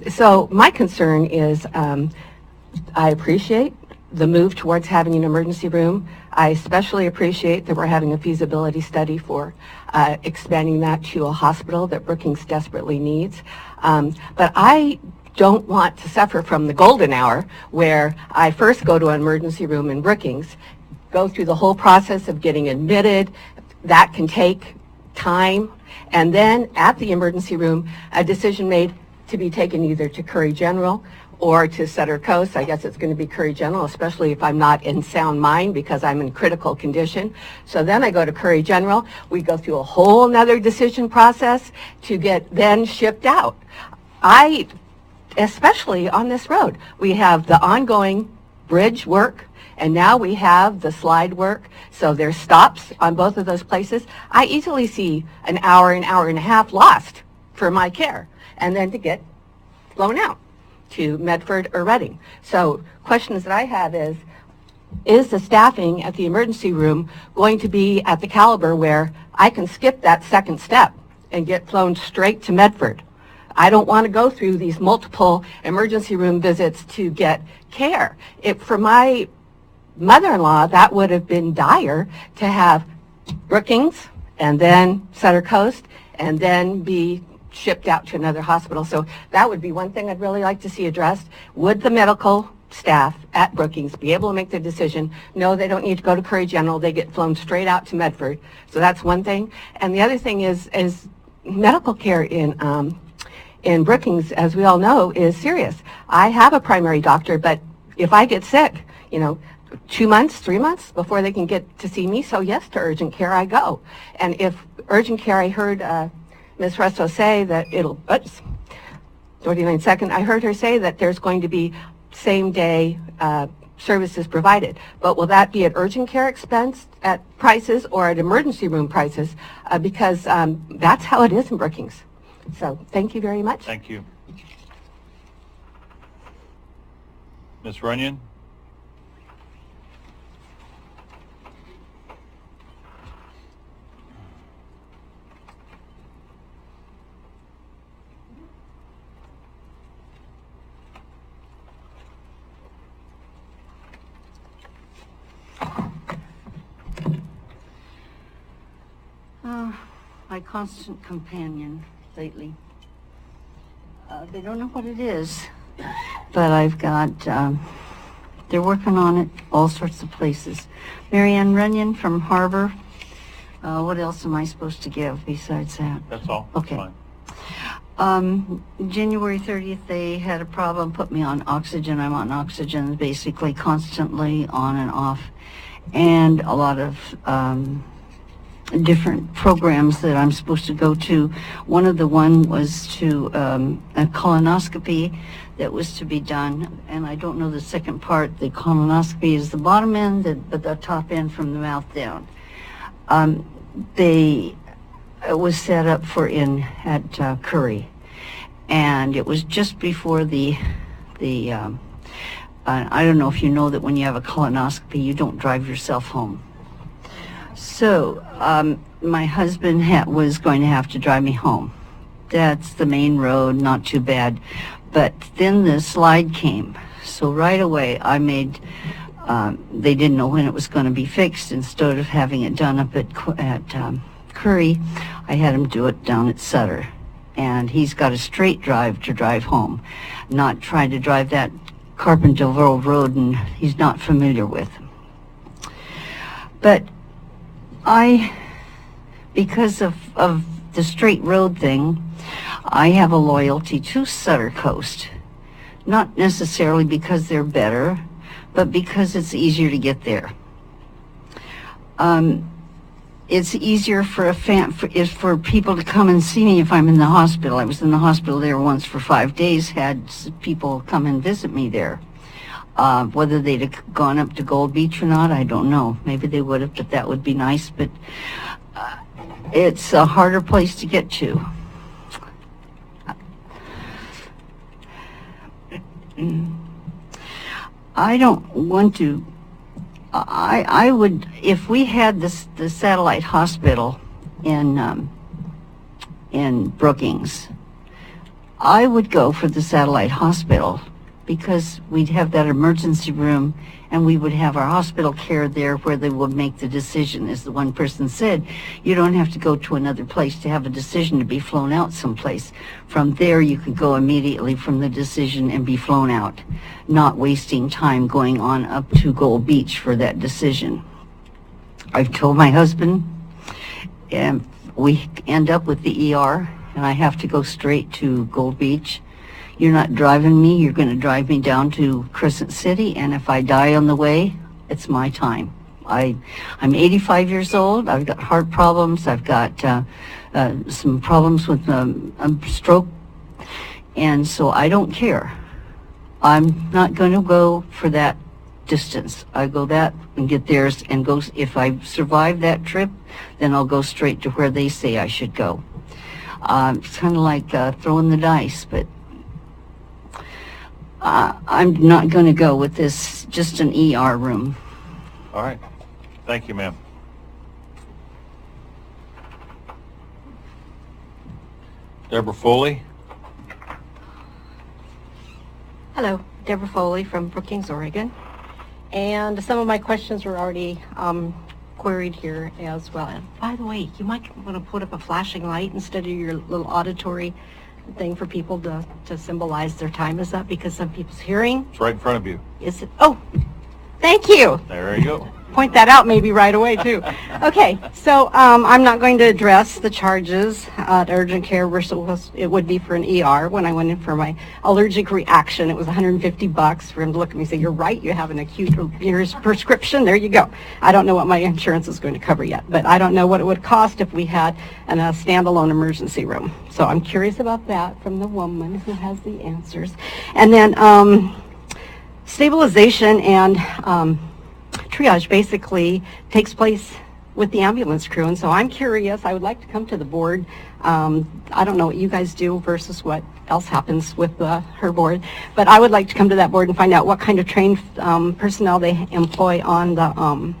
[SPEAKER 13] So my concern is I appreciate the move towards having an emergency room. I especially appreciate that we're having a feasibility study for expanding that to a hospital that Brookings desperately needs. But I don't want to suffer from the golden hour where I first go to an emergency room in Brookings, go through the whole process of getting admitted. That can take time. And then at the emergency room, a decision made to be taken either to Curry General or to Sutter Coast. I guess it's going to be Curry General, especially if I'm not in sound mind because I'm in critical condition. So then I go to Curry General. We go through a whole nother decision process to get then shipped out. Especially on this road, we have the ongoing bridge work, and now we have the slide work. So there's stops on both of those places. I easily see an hour and a half lost for my care, and then to get flown out to Medford or Reading. So questions that I have is the staffing at the emergency room going to be at the caliber where I can skip that second step and get flown straight to Medford? I don't want to go through these multiple emergency room visits to get care. For my mother-in-law, that would have been dire to have Brookings and then Sutter Coast and then be shipped out to another hospital. So that would be one thing I'd really like to see addressed. Would the medical staff at Brookings be able to make the decision, no, they don't need to go to Curry General, they get flown straight out to Medford? So that's one thing. And the other thing is medical care in Brookings, as we all know, is serious. I have a primary doctor, but if I get sick, 2 months, 3 months before they can get to see me, so yes, to urgent care I go. And if urgent care, I heard Ms. Resto say that 49 seconds, I heard her say that there's going to be same day services provided. But will that be at urgent care expense at prices or at emergency room prices? Because that's how it is in Brookings. So thank you very much.
[SPEAKER 2] Thank you. Ms. Runyon?
[SPEAKER 14] my constant companion lately. They don't know what it is, but I've got, they're working on it all sorts of places. Marianne Runyon from Harbor. What else am I supposed to give besides that?
[SPEAKER 2] That's all.
[SPEAKER 14] Okay.
[SPEAKER 2] Fine.
[SPEAKER 14] January 30th, they had a problem, put me on oxygen. I'm on oxygen basically constantly on and off, and a lot of different programs that I'm supposed to go to. One was to a colonoscopy that was to be done, and I don't know the second part. The colonoscopy is the bottom end, but the top end from the mouth down. It was set up at Curry, and it was just before the I don't know if you know that when you have a colonoscopy, you don't drive yourself home. So my husband was going to have to drive me home. That's the main road, not too bad. But then the slide came, so right away I made. They didn't know when it was going to be fixed. Instead of having it done up at Curry, I had him do it down at Sutter, and he's got a straight drive to drive home, not try to drive that Carpenterville Road, and he's not familiar with. But because of the straight road thing, I have a loyalty to Sutter Coast, not necessarily because they're better, but because it's easier to get there. It's easier for people to come and see me if I'm in the hospital. I was in the hospital there once for 5 days, had people come and visit me there. Whether they'd have gone up to Gold Beach or not, I don't know. Maybe they would have, but that would be nice. But it's a harder place to get to. I don't want to. I would, if we had the satellite hospital in Brookings, I would go for the satellite hospital because we'd have that emergency room and we would have our hospital care there where they would make the decision. As the one person said, you don't have to go to another place to have a decision to be flown out someplace. From there, you could go immediately from the decision and be flown out, not wasting time going on up to Gold Beach for that decision. I've told my husband, and we end up with the ER, and I have to go straight to Gold Beach. You're not driving me, you're going to drive me down to Crescent City, and if I die on the way, it's my time. I'm 85 years old, I've got heart problems, I've got some problems with a stroke, and so I don't care. I'm not going to go for that distance. I go that and get theirs and go. If I survive that trip, then I'll go straight to where they say I should go. It's kind of like throwing the dice, but I'm not going to go with this, just an ER room.
[SPEAKER 2] All right. Thank you, ma'am. Deborah Foley.
[SPEAKER 15] Hello, Deborah Foley from Brookings, Oregon. And some of my questions were already queried here as well. And by the way, you might want to put up a flashing light instead of your little auditory thing for people to symbolize their time is up, because some people's hearing.
[SPEAKER 2] It's right in front of you.
[SPEAKER 15] Is it? Oh, thank you.
[SPEAKER 2] There you go.
[SPEAKER 15] Point that out maybe right away too. Okay, so I'm not going to address the charges at urgent care versus it would be for an ER. When I went in for my allergic reaction, it was $150 for him to look at me and say, you're right, you have an acute, here's prescription, there you go. I don't know what my insurance is going to cover yet, but I don't know what it would cost if we had a standalone emergency room. So I'm curious about that from the woman who has the answers. And then stabilization and triage basically takes place with the ambulance crew, and so I'm curious. I would like to come to the board. I don't know what you guys do versus what else happens with her board, but I would like to come to that board and find out what kind of trained personnel they employ on the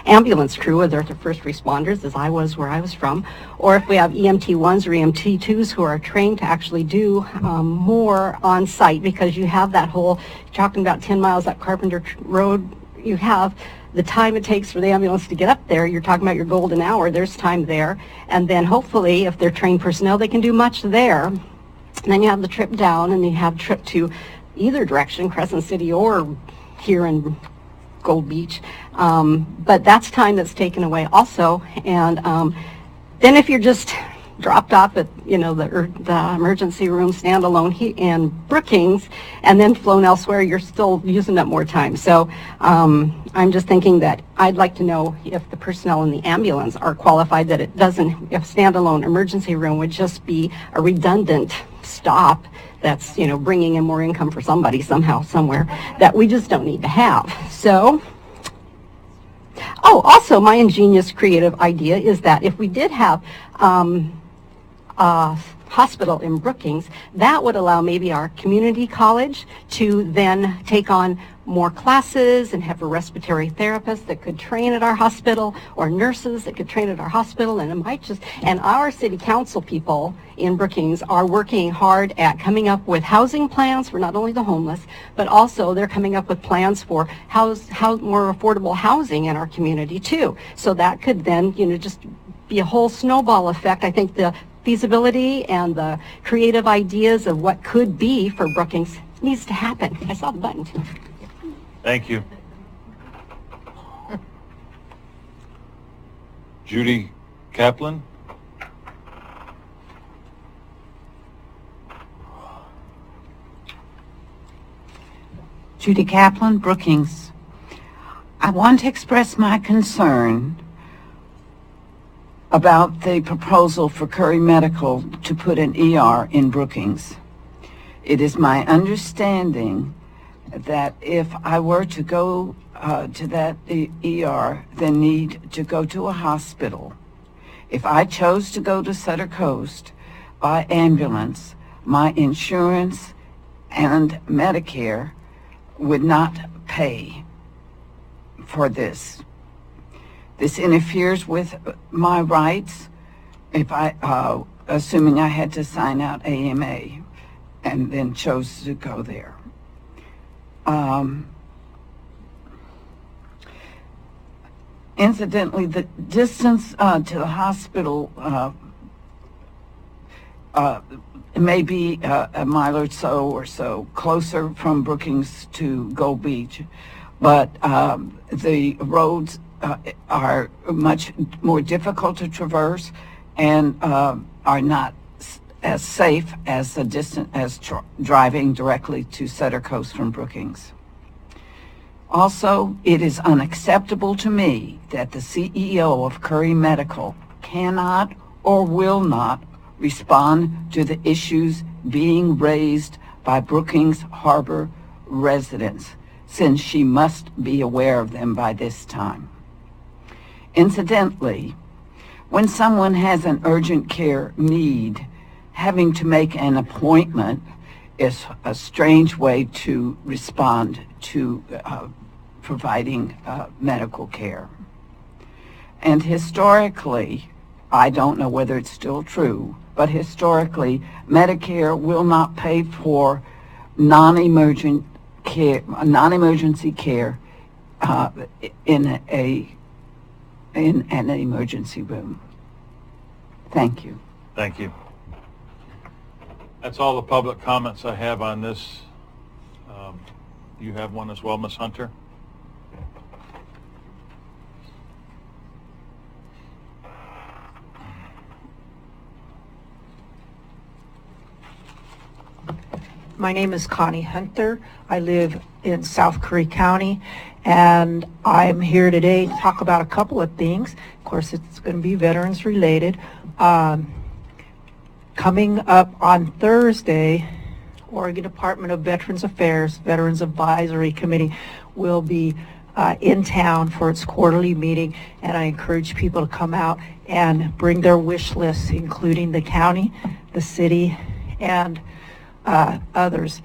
[SPEAKER 15] ambulance crew, whether they're first responders, as I was where I was from, or if we have EMT1s or EMT2s who are trained to actually do more on site, because you have that whole, talking about 10 miles up Carpenter Road, you have the time it takes for the ambulance to get up there, you're talking about your golden hour, there's time there. And then hopefully, if they're trained personnel, they can do much there. And then you have the trip down, and you have trip to either direction, Crescent City or here in Gold Beach. But that's time that's taken away also. And then if you're just dropped off at, the emergency room standalone in Brookings and then flown elsewhere, you're still using up more time. So I'm just thinking that I'd like to know if the personnel in the ambulance are qualified, that it doesn't, if standalone emergency room would just be a redundant stop that's, bringing in more income for somebody somehow, somewhere, that we just don't need to have. So, also my ingenious creative idea is that if we did have hospital in Brookings, that would allow maybe our community college to then take on more classes and have a respiratory therapist that could train at our hospital, or nurses that could train at our hospital, and it might just, and our city council people in Brookings are working hard at coming up with housing plans for not only the homeless, but also they're coming up with plans for more affordable housing in our community too. So that could then, just be a whole snowball effect. I think the feasibility and the creative ideas of what could be for Brookings needs to happen. I saw the button too.
[SPEAKER 2] Thank you. Judy Kaplan?
[SPEAKER 8] Judy Kaplan, Brookings. I want to express my concern about the proposal for Curry Medical to put an ER in Brookings. It is my understanding that if I were to go to that ER, then need to go to a hospital. If I chose to go to Sutter Coast by ambulance, my insurance and Medicare would not pay for this. This interferes with my rights if I, assuming I had to sign out AMA and then chose to go there. Incidentally, the distance to the hospital may be a mile or so closer from Brookings to Gold Beach, but the roads are much more difficult to traverse and are not as safe as the distance as driving directly to Sutter Coast from Brookings. Also, it is unacceptable to me that the CEO of Curry Medical cannot or will not respond to the issues being raised by Brookings Harbor residents, since she must be aware of them by this time. Incidentally, when someone has an urgent care need, having to make an appointment is a strange way to respond to providing medical care. And historically, I don't know whether it's still true, but historically, Medicare will not pay for non-emergency care in an emergency room. Thank you.
[SPEAKER 2] Thank you. That's all the public comments I have on this. You have one as well, Ms. Hunter?
[SPEAKER 12] My name is Connie Hunter. I live in South Curry County, and I'm here today to talk about a couple of things. Of course, it's going to be veterans related. Coming up on Thursday, Oregon Department of Veterans Affairs Veterans Advisory Committee will be in town for its quarterly meeting, and I encourage people to come out and bring their wish lists, including the county, the city, and others.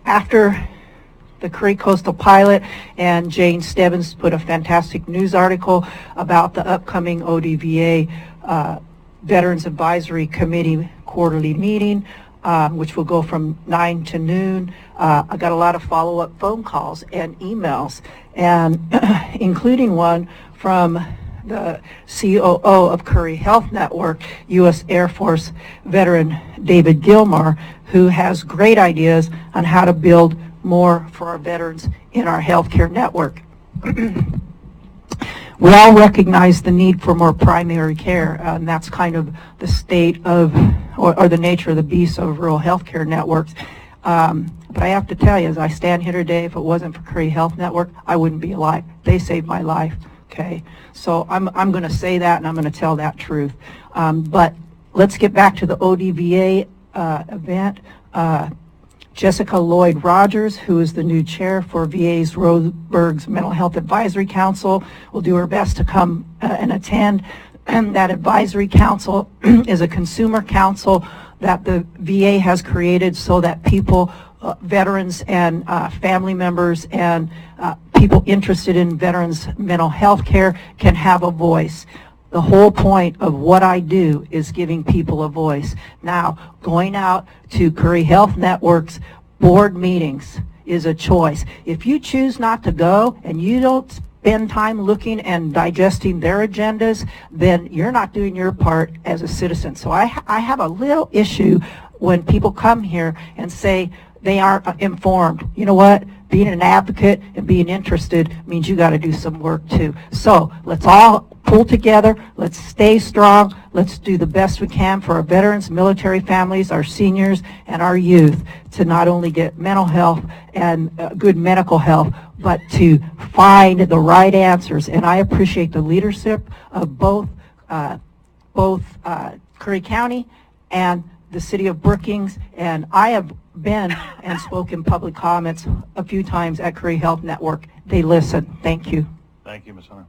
[SPEAKER 12] After the Curry Coastal Pilot, and Jane Stebbins put a fantastic news article about the upcoming ODVA Veterans Advisory Committee quarterly meeting. which will go from 9 to noon. I got a lot of follow-up phone calls and emails, and including one from the COO of Curry Health Network, U.S. Air Force veteran David Gilmore, who has great ideas on how to build more for our veterans in our healthcare network. We all recognize the need for more primary care, and that's kind of the state of, or the nature of the beast of rural healthcare networks. But I have to tell you, as I stand here today, if it wasn't for Curry Health Network, I wouldn't be alive. They saved my life, okay? So I'm going to say that, and I'm going to tell that truth. But let's get back to the ODVA event. Jessica Lloyd Rogers, who is the new chair for VA's Roseburg's Mental Health Advisory Council, will do her best to come and attend. And that advisory council is a consumer council that the VA has created so that people, veterans and family members and people interested in veterans' mental health care can have a voice. The whole point of what I do is giving people a voice. Now, going out to Curry Health Network's board meetings is a choice. If you choose not to go and you don't spend time looking and digesting their agendas, then you're not doing your part as a citizen. So I have a little issue when people come here and say they aren't informed. You know what? Being an advocate and being interested means you got to do some work too. So let's all pull together. Let's stay strong. Let's do the best we can for our veterans, military families, our seniors, and our youth to not only get mental health and good medical health, but to find the right answers. And I appreciate the leadership of both Curry County and the city of Brookings, and I have been and spoken public comments a few times at Curry Health Network. They listen. Thank you.
[SPEAKER 2] Thank you, Ms. Hunter.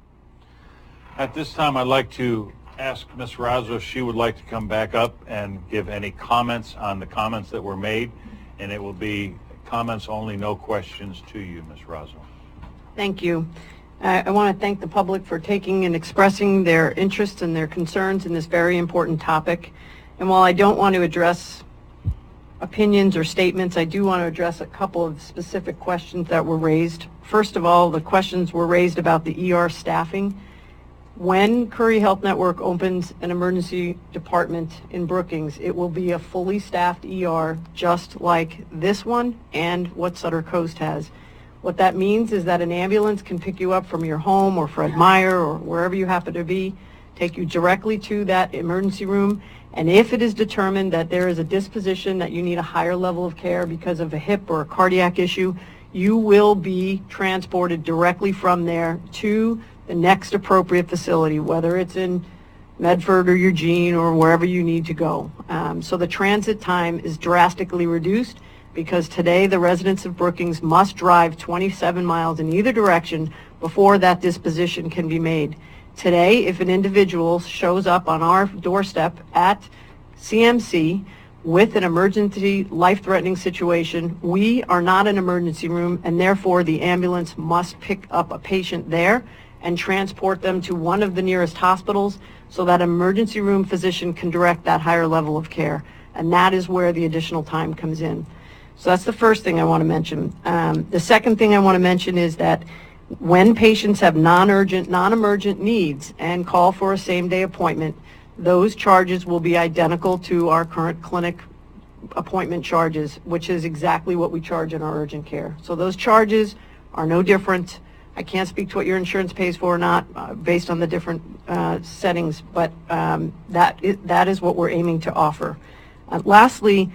[SPEAKER 2] At this time, I'd like to ask Ms. Razzo if she would like to come back up and give any comments on the comments that were made, and it will be comments only, no questions to you, Ms. Razzo.
[SPEAKER 9] Thank you. I want to thank the public for taking and expressing their interest and their concerns in this very important topic. And while I don't want to address opinions or statements, I do want to address a couple of specific questions that were raised. First of all, the questions were raised about the ER staffing. When Curry Health Network opens an emergency department in Brookings, it will be a fully staffed ER just like this one and what Sutter Coast has. What that means is that an ambulance can pick you up from your home or Fred Meyer or wherever you happen to be, take you directly to that emergency room, and if it is determined that there is a disposition that you need a higher level of care because of a hip or a cardiac issue, you will be transported directly from there to the next appropriate facility, whether it's in Medford or Eugene or wherever you need to go. So the transit time is drastically reduced because today the residents of Brookings must drive 27 miles in either direction before that disposition can be made. Today, if an individual shows up on our doorstep at CMC with an emergency life-threatening situation, we are not an emergency room, and therefore the ambulance must pick up a patient there and transport them to one of the nearest hospitals so that emergency room physician can direct that higher level of care. And that is where the additional time comes in. So that's the first thing I want to mention. The second thing I want to mention is that when patients have non-urgent, non-emergent needs and call for a same-day appointment, those charges will be identical to our current clinic appointment charges, which is exactly what we charge in our urgent care. So those charges are no different. I can't speak to what your insurance pays for or not based on the different settings, but that is what we're aiming to offer. Lastly,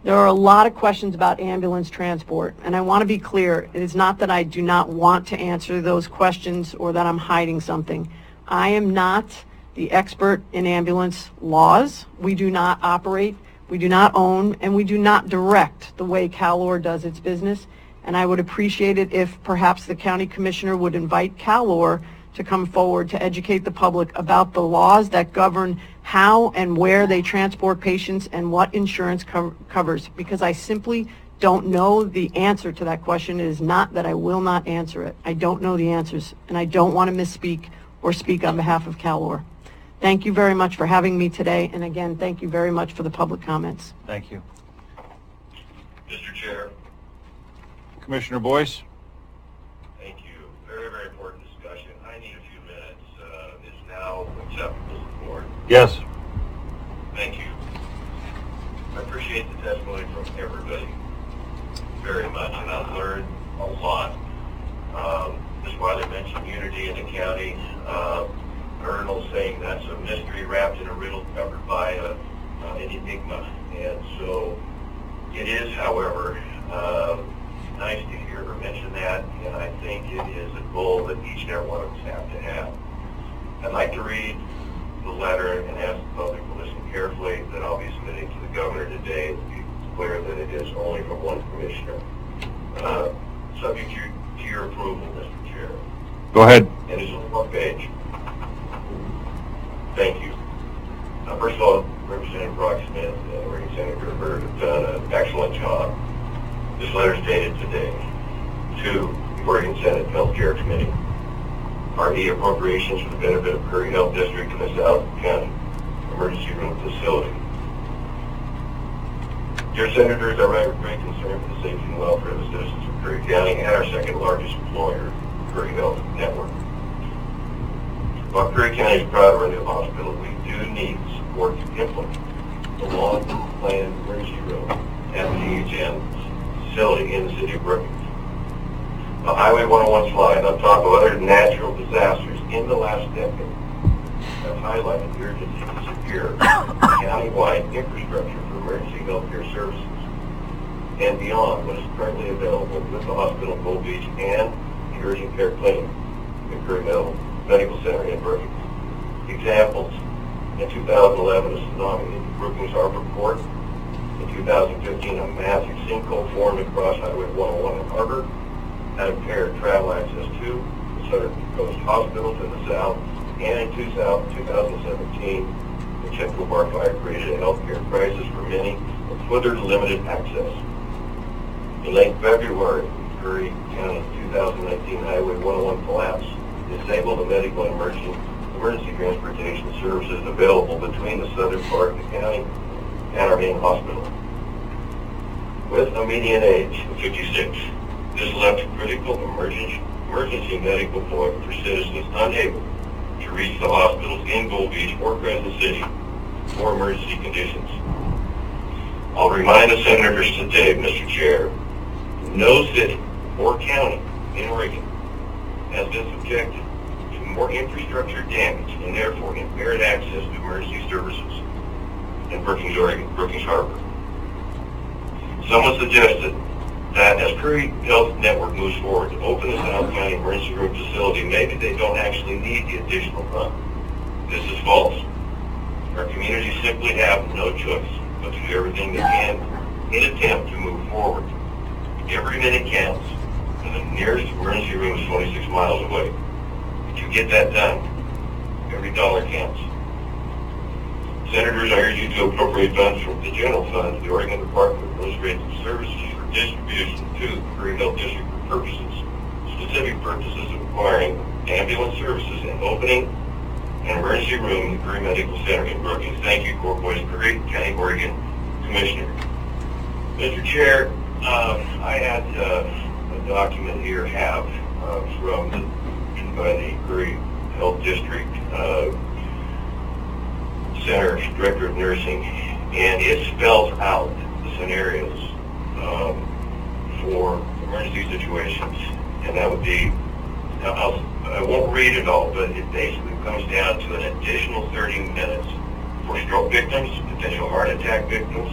[SPEAKER 9] there are a lot of questions about ambulance transport, and I want to be clear, it is not that I do not want to answer those questions or that I'm hiding something. I am not the expert in ambulance laws. We do not operate, we do not own, and we do not direct the way CalOR does its business, and I would appreciate it if perhaps the county commissioner would invite CalOR to come forward to educate the public about the laws that govern how and where they transport patients and what insurance covers, because I simply don't know the answer to that question. It is not that I will not answer it. I don't know the answers, and I don't want to misspeak or speak on behalf of CalOR. Thank you very much for having me today, and again, thank you very much for the public comments.
[SPEAKER 2] Thank you.
[SPEAKER 4] Mr. Chair.
[SPEAKER 2] Commissioner Boyce?
[SPEAKER 4] Thank you. Very, very important discussion. I need a few minutes. Is now acceptable to the board?
[SPEAKER 2] Yes.
[SPEAKER 4] Thank you. I appreciate the testimony from everybody very much, and I've learned a lot. Ms. Wiley mentioned unity in the county. Ernal saying that's a mystery wrapped in a riddle covered by an enigma. And so it is, however, nice to hear her mention that, and I think it is a goal that each and every one of us have to have. I'd like to read the letter and ask the public to listen carefully that I'll be submitting to the governor today to be clear that it is only from one commissioner. Subject to your approval, Mr. Chair.
[SPEAKER 2] Go ahead.
[SPEAKER 4] And it's on one page. Thank you. First of all, Representative Brock Smith and Oregon Senator Byrd have done an excellent job. This letter is dated today. To the Oregon Senate Healthcare Committee. RE appropriations for the benefit of Curry Health District in the South County Emergency Room Facility. Dear Senators, I write with great concern for the safety and welfare of the citizens of Curry County and our second largest employer, Curry Health Network. While Curry County is proud of our new hospital, we do need support to implement the long-planned emergency room at the DHN facility in the city of Brookings. The Highway 101 slide, on top of other natural disasters in the last decade, have highlighted the urgency to secure county-wide infrastructure for emergency healthcare services and beyond what is currently available with the hospital in Gold Beach and the urgent care clinic at Curry Medical Center in Brookings. Examples: in 2011, a tsunami hit the Brookings Harbor Port. In 2015, a massive sinkhole formed across Highway 101 in Harbor that impaired travel access to the Southern Coast Hospitals in the south. And in 2017, the Central Bar Fire created a healthcare crisis for many with further limited access. In late February, Curry County 2019 Highway 101 collapse disabled the medical and emergency transportation services available between the southern part of the county and our main hospital. With a median age of 56, this left critical emergency medical care for citizens unable to reach the hospitals in Gold Beach or Crescent City for emergency conditions. I'll remind the senators today, Mr. Chair, no city or county in Oregon has been subjected to more infrastructure damage and therefore impaired access to emergency services in Brookings, Oregon, Brookings Harbor. Someone suggested that as Curry Health Network moves forward to open the South County Emergency Room Facility, maybe they don't actually need the additional fund. This is false. Our communities simply have no choice but to do everything they can in attempt to move forward. Every minute counts, and the nearest emergency room is 26 miles away. To get that done, every dollar counts. Senators, I urge you to appropriate funds from the general fund to the Oregon Department of Administrative Services for distribution to the Curry Health District for specific purposes of acquiring ambulance services and opening an emergency room in the Curry Medical Center in Brookings. Thank you, Corporation Curry County, Oregon Commissioner. Mr. Chair, I had a document here from by the Curry Health District Center Director of Nursing, and it spells out the scenarios for emergency situations, and that would be, I won't read it all, but it basically comes down to an additional 30 minutes for stroke victims, potential heart attack victims,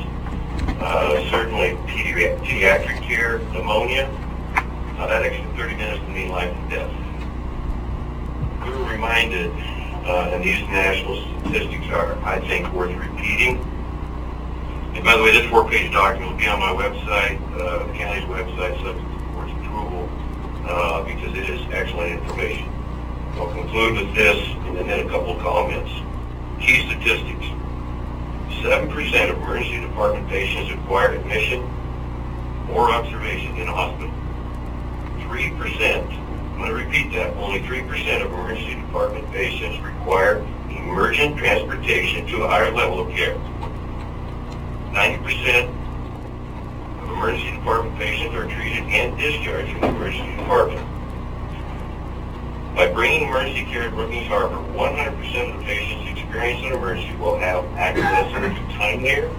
[SPEAKER 4] certainly pediatric care, pneumonia. That extra 30 minutes can mean life and death. We were reminded, and these national statistics are, I think, worth repeating. And by the way, this 4-page document will be on my website, the county's website, subject to the board's approval, because it is excellent information. I'll conclude with this and then a couple of comments. Key statistics. 7% of emergency department patients require admission or observation in a hospital. 3%, I'm going to repeat that, only 3% of emergency department patients require emergent transportation to a higher level of care. 90% of emergency department patients are treated and discharged from the emergency department. By bringing emergency care to Brookings Harbor, 100% of the patients experiencing an emergency will have access to timelier,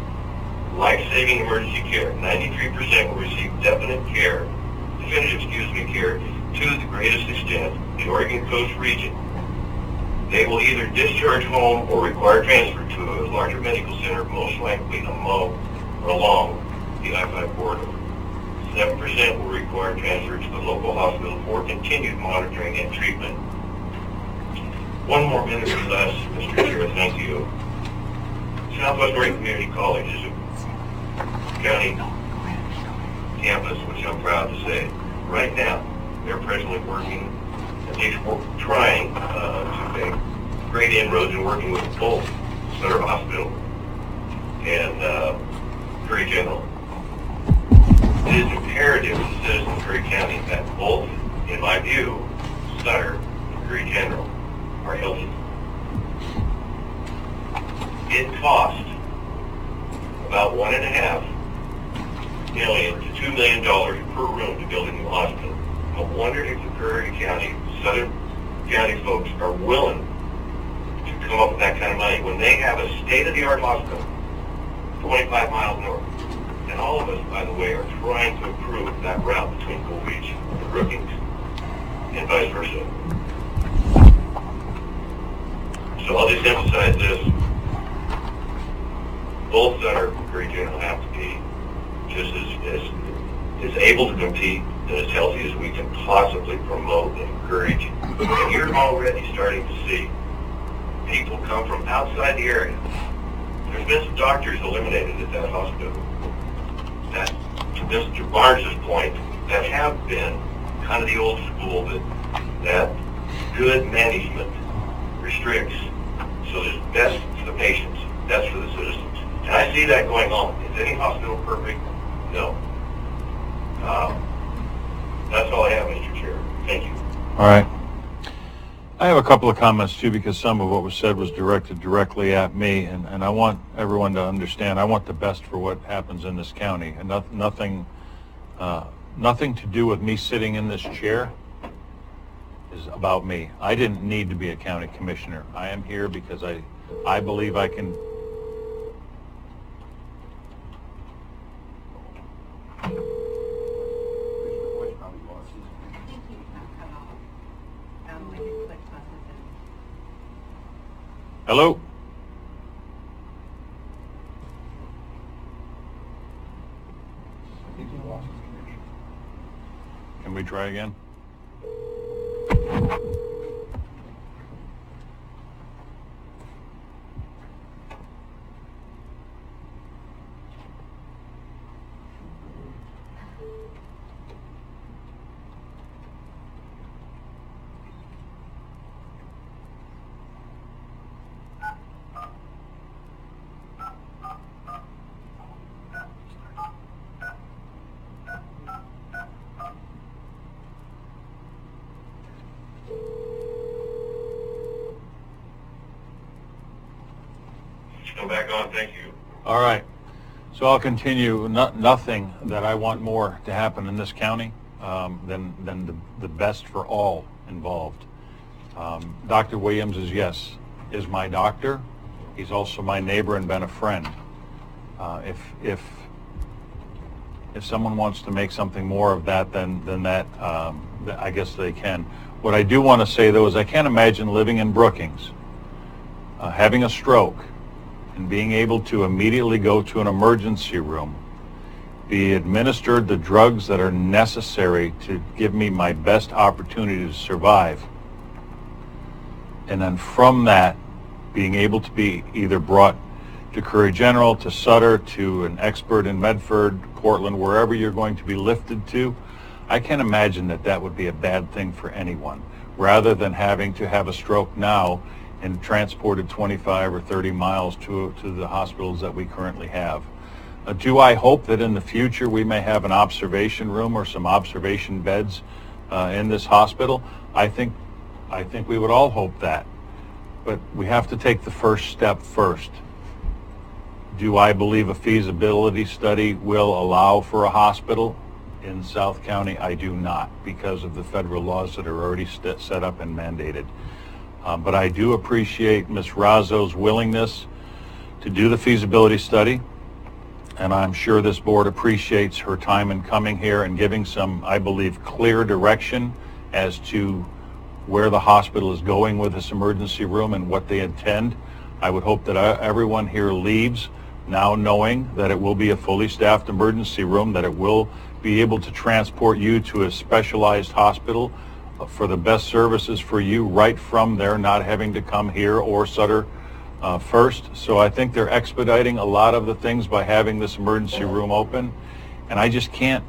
[SPEAKER 4] life-saving emergency care. 93% will receive definitive care to the greatest extent in Oregon Coast region. They will either discharge home or require transfer to a larger medical center, most likely along the I-5 corridor. 7% will require transfer to the local hospital for continued monitoring and treatment. One more minute or less, Mr. Chair, thank you. Southwest Oregon Community College is a county campus, which I'm proud to say. Right now, they're presently working, at least trying to make great inroads in working with both Sutter Hospital and Curry General. It is imperative to the citizens of Curry County that both, in my view, Sutter and Curry General are healthy. It cost about $1.5 million to $2 million per room to build a new hospital. I wonder if the Curry County, Southern County folks are willing to come up with that kind of money when they have a state-of-the-art hospital 25 miles north. And all of us, by the way, are trying to improve that route between Gold Beach and Brookings and vice versa. So I'll just emphasize this. Both Sutter and Curry General have to be just as able to compete and as healthy as we can possibly promote and encourage. And you're already starting to see people come from outside the area. There's been some doctors eliminated at that hospital. That, to Mr. Barnes' point, that have been kind of the old school that good management restricts. So there's best for the patients, best for the citizens. And I see that going on. Is any hospital perfect? No. That's all I have, Mr. Chair. Thank you.
[SPEAKER 2] All right. I have a couple of comments too, because some of what was said was directed directly at me, and I want everyone to understand I want the best for what happens in this county, and nothing to do with me sitting in this chair is about me. I didn't need to be a county commissioner. I am here because I believe I can. Hello? Can we try again?
[SPEAKER 4] Come back on, thank you.
[SPEAKER 2] All right. So I'll continue. Nothing that I want more to happen in this county than the best for all involved. Dr. Williams is my doctor. He's also my neighbor and been a friend. If someone wants to make something more of that than that, I guess they can. What I do want to say though is I can't imagine living in Brookings, having a stroke, and being able to immediately go to an emergency room, be administered the drugs that are necessary to give me my best opportunity to survive, and then from that being able to be either brought to Curry General, to Sutter, to an expert in Medford, Portland, wherever you're going to be lifted to. I can't imagine that would be a bad thing for anyone, rather than having to have a stroke now and transported 25 or 30 miles to the hospitals that we currently have. Do I hope that in the future we may have an observation room or some observation beds in this hospital? I think we would all hope that. But we have to take the first step first. Do I believe a feasibility study will allow for a hospital in South County? I do not, because of the federal laws that are already set up and mandated. But I do appreciate Ms. Razzo's willingness to do the feasibility study, and I'm sure this board appreciates her time in coming here and giving some, I believe, clear direction as to where the hospital is going with this emergency room and what they intend. I would hope that everyone here leaves now knowing that it will be a fully staffed emergency room, that it will be able to transport you to a specialized hospital for the best services for you right from there, not having to come here or Sutter first. So I think they're expediting a lot of the things by having this emergency room open, and I can't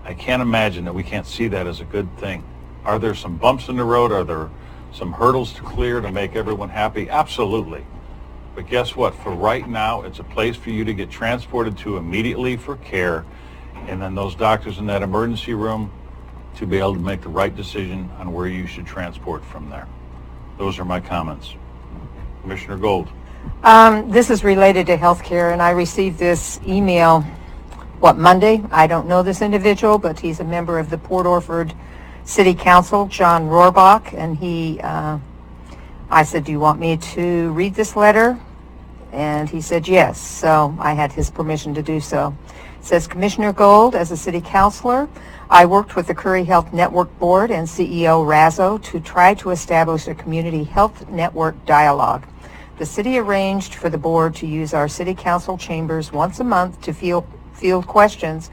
[SPEAKER 2] imagine that we can't see that as a good thing. Are there some bumps in the road? Are there some hurdles to clear to make everyone happy? Absolutely. But guess what? For right now, it's a place for you to get transported to immediately for care, and then those doctors in that emergency room to be able to make the right decision on where you should transport from there. Those are my comments. Commissioner Gold.
[SPEAKER 1] This is related to healthcare, and I received this email, Monday? I don't know this individual, but he's a member of the Port Orford City Council, John Rohrbach, and I said, do you want me to read this letter? And he said yes, so I had his permission to do so. It says, Commissioner Gold, as a city councilor, I worked with the Curry Health Network Board and CEO Razzo to try to establish a community health network dialogue. The city arranged for the board to use our city council chambers once a month to field questions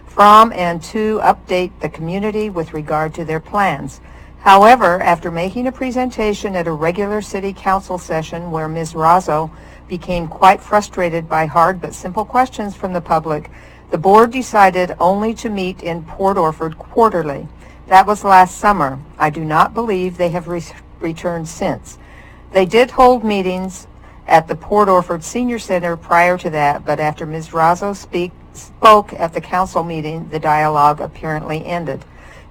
[SPEAKER 1] from and to update the community with regard to their plans. However, after making a presentation at a regular city council session where Ms. Razzo became quite frustrated by hard but simple questions from the public, the board decided only to meet in Port Orford quarterly. That was last summer. I do not believe they have returned since. They did hold meetings at the Port Orford Senior Center prior to that, but after Ms. Razzo spoke at the council meeting, the dialogue apparently ended.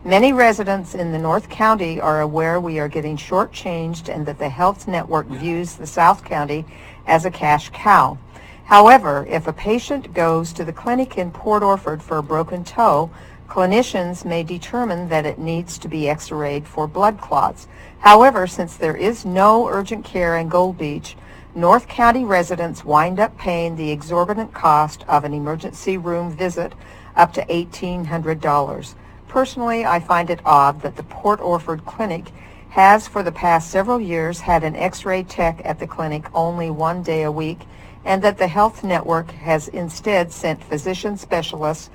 [SPEAKER 1] Many residents in the North County are aware we are getting shortchanged and that the health network views the South County as a cash cow. However, if a patient goes to the clinic in Port Orford for a broken toe, clinicians may determine that it needs to be x-rayed for blood clots. However, since there is no urgent care in Gold Beach, North County residents wind up paying the exorbitant cost of an emergency room visit up to $1,800. Personally, I find it odd that the Port Orford Clinic has for the past several years had an x-ray tech at the clinic only one day a week, and that the health network has instead sent physician specialists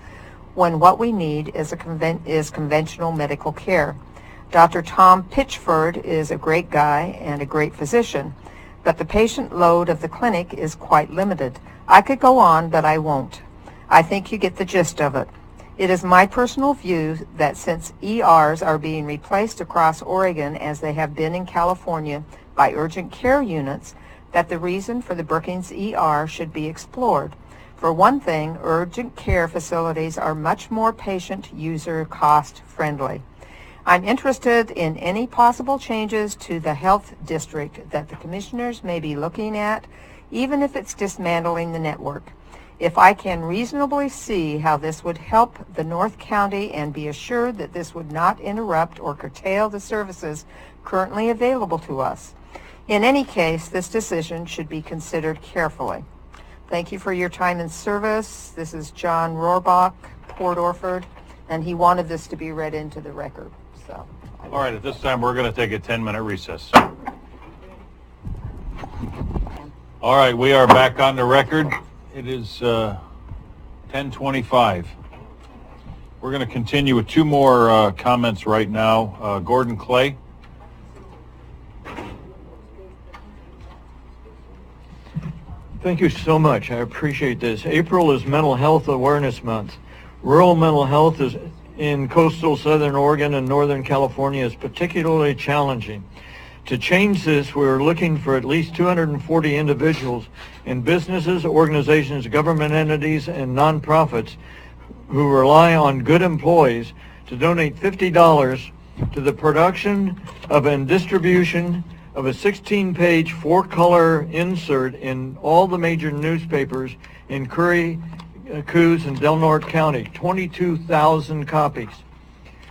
[SPEAKER 1] when what we need is conventional medical care. Dr. Tom Pitchford is a great guy and a great physician, but the patient load of the clinic is quite limited. I could go on, but I won't. I think you get the gist of it. It is my personal view that since ERs are being replaced across Oregon as they have been in California by urgent care units, that the reason for the Brookings ER should be explored. For one thing, urgent care facilities are much more patient, user, cost friendly. I'm interested in any possible changes to the health district that the commissioners may be looking at, even if it's dismantling the network. If I can reasonably see how this would help the North County and be assured that this would not interrupt or curtail the services currently available to us. In any case, this decision should be considered carefully. Thank you for your time and service. This is John Rohrbach, Port Orford, and he wanted this to be read into the record. So.
[SPEAKER 2] All right, at this time, we're going to take a 10-minute recess. All right, we are back on the record. It is 10:25. We're going to continue with two more comments right now. Gordon Clay.
[SPEAKER 16] Thank you so much. I appreciate this. April is Mental Health Awareness Month. Rural mental health is in coastal Southern Oregon and Northern California is particularly challenging. To change this, we're looking for at least 240 individuals in businesses, organizations, government entities, and nonprofits who rely on good employees to donate $50 to the production of and distribution of a 16-page, 4-color insert in all the major newspapers in Curry, Coos, and Del Norte County, 22,000 copies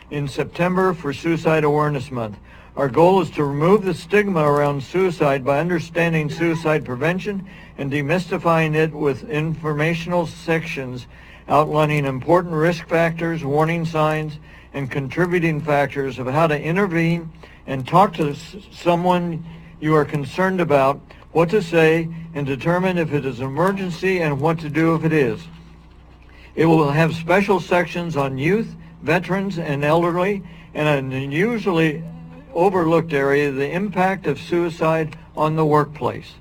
[SPEAKER 16] in September for Suicide Awareness Month. Our goal is to remove the stigma around suicide by understanding suicide prevention and demystifying it with informational sections outlining important risk factors, warning signs, and contributing factors of how to intervene and talk to someone you are concerned about, what to say, and determine if it is an emergency and what to do if it is. It will have special sections on youth, veterans, and elderly, and an unusually overlooked area, the impact of suicide on the workplace.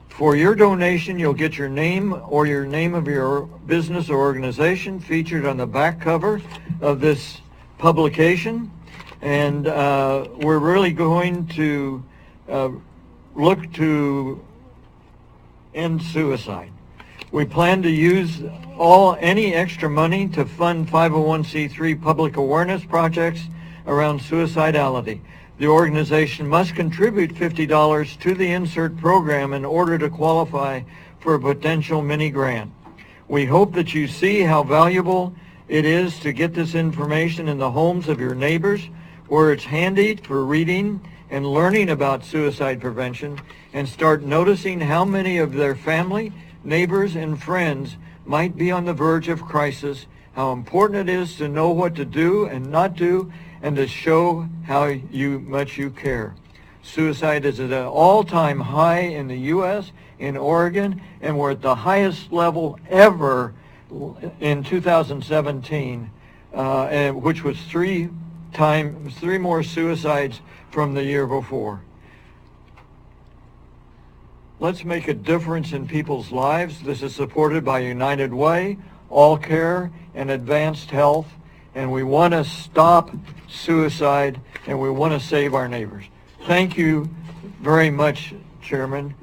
[SPEAKER 16] For your donation, you'll get your name or your name of your business or organization featured on the back cover of this publication. And we're really going to look to end suicide. We plan to use any extra money to fund 501c3 public awareness projects around suicidality. The organization must contribute $50 to the insert program in order to qualify for a potential mini grant. We hope that you see how valuable it is to get this information in the homes of your neighbors, where it's handy for reading and learning about suicide prevention, and start noticing how many of their family, neighbors, and friends might be on the verge of crisis, how important it is to know what to do and not do, and to show how much you care. Suicide is at an all-time high in the U.S., in Oregon, and we're at the highest level ever in 2017, which was three more suicides from the year before. Let's make a difference in people's lives. This is supported by United Way, All Care, and Advanced Health, and we want to stop suicide, and we want to save our neighbors. Thank you very much, Chairman,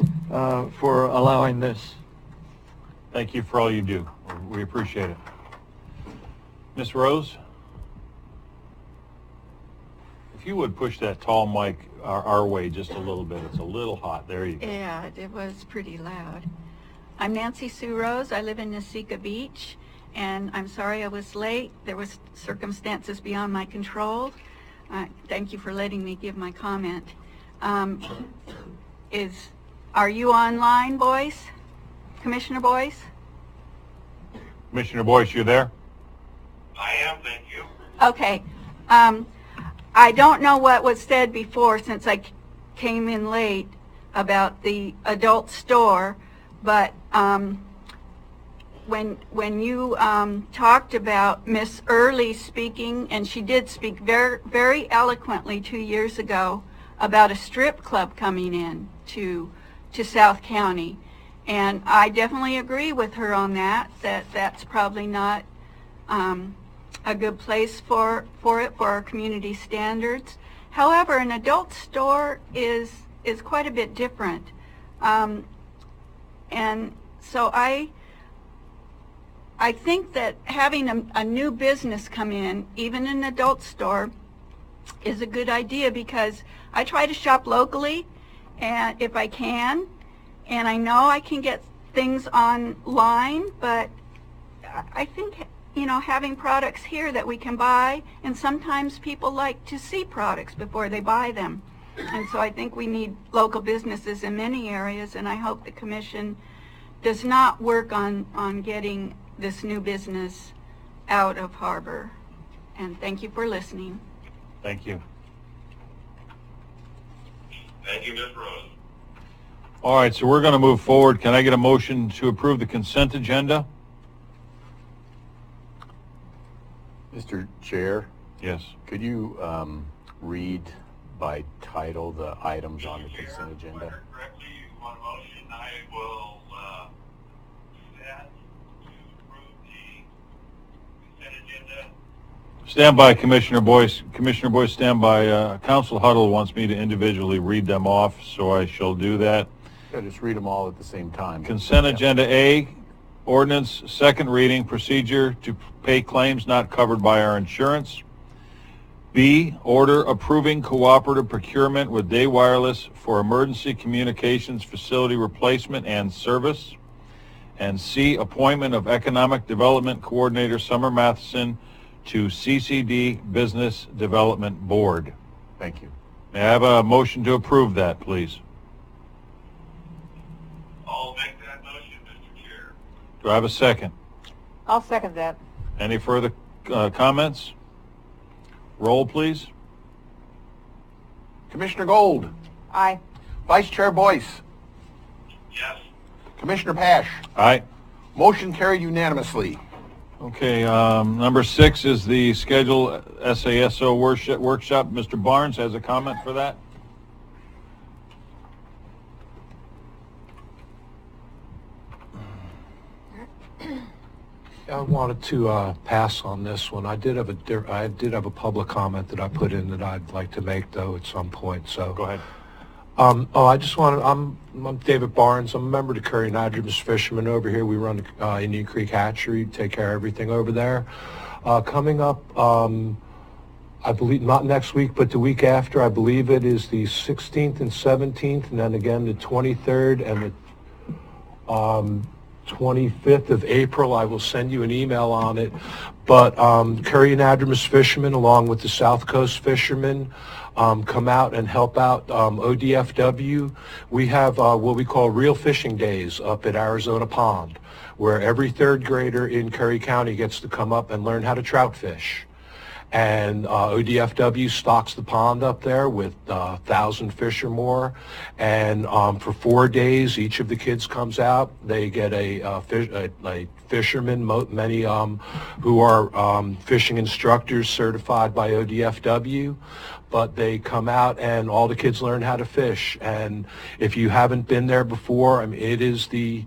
[SPEAKER 16] for allowing this.
[SPEAKER 2] Thank you for all you do. We appreciate it. Ms. Rose? If you would push that tall mic our way just a little bit. It's a little hot. There you go.
[SPEAKER 17] Yeah, it was pretty loud. I'm Nancy Sue Rose. I live in Nasika Beach, and I'm sorry I was late. There was circumstances beyond my control. Thank you for letting me give my comment. Are you online, Boyce? Commissioner Boyce?
[SPEAKER 2] Commissioner Boyce, you there?
[SPEAKER 4] I am, thank you.
[SPEAKER 17] Okay. I don't know what was said before since I came in late about the adult store, but when you talked about Miss Early speaking, and she did speak very, very eloquently 2 years ago about a strip club coming in to South County, and I definitely agree with her on that's probably not a good place for our community standards. However, an adult store is quite a bit different, and so I think that having a new business come in, even an adult store, is a good idea, because I try to shop locally, and if I can, and I know I can get things online, but I think, you know, having products here that we can buy, and sometimes people like to see products before they buy them. And so I think we need local businesses in many areas, and I hope the Commission does not work on getting this new business out of Harbor. And thank you for listening.
[SPEAKER 2] Thank you.
[SPEAKER 4] Thank you, Ms. Rose.
[SPEAKER 2] All right, so we're going to move forward. Can I get a motion to approve the consent agenda?
[SPEAKER 3] Mr. Chair?
[SPEAKER 2] Yes.
[SPEAKER 3] Could you read by title the items on the consent agenda?
[SPEAKER 4] Correctly, on motion, I will set to approve the consent agenda.
[SPEAKER 2] Stand by, Commissioner Boyce. Commissioner Boyce, stand by. Council Huddle wants me to individually read them off, so I shall do that.
[SPEAKER 3] Yeah, just read them all at the same time.
[SPEAKER 2] Consent agenda A, ordinance, second reading, procedure to pay claims not covered by our insurance. B, order approving cooperative procurement with Day Wireless for emergency communications facility replacement and service. And C, appointment of Economic Development Coordinator Summer Matheson to CCD Business Development Board.
[SPEAKER 3] Thank you.
[SPEAKER 2] May I have a motion to approve that, please?
[SPEAKER 4] I'll make that motion, Mr. Chair.
[SPEAKER 2] Do I have a second?
[SPEAKER 1] I'll second that.
[SPEAKER 2] Any further comments? Roll, please.
[SPEAKER 5] Commissioner Gold.
[SPEAKER 1] Aye.
[SPEAKER 5] Vice Chair Boyce.
[SPEAKER 4] Yes.
[SPEAKER 5] Commissioner Pash.
[SPEAKER 2] Aye.
[SPEAKER 5] Motion carried unanimously.
[SPEAKER 2] Okay, number 6 is the scheduled SASO workshop. Mr. Barnes has a comment for that.
[SPEAKER 11] I wanted to pass on this one. I did have a public comment that I put in that I'd like to make though at some point. So
[SPEAKER 2] go ahead.
[SPEAKER 11] I'm David Barnes. I'm a member of the Curry and Adams Fishermen over here. We run the Indian Creek Hatchery, take care of everything over there. Coming up, I believe not next week, but the week after, I believe it is the 16th and 17th, and then again the 23rd and the 25th of April. I will send you an email on it. But Curry and Adams Fishermen, along with the South Coast Fishermen, come out and help out ODFW. We have what we call Real Fishing Days up at Arizona Pond, where every third grader in Curry County gets to come up and learn how to trout fish. And ODFW stocks the pond up there with 1,000 fish or more. And for 4 days, each of the kids comes out. They get a fisherman, many who are fishing instructors certified by ODFW. But they come out and all the kids learn how to fish. And if you haven't been there before, I mean, it is the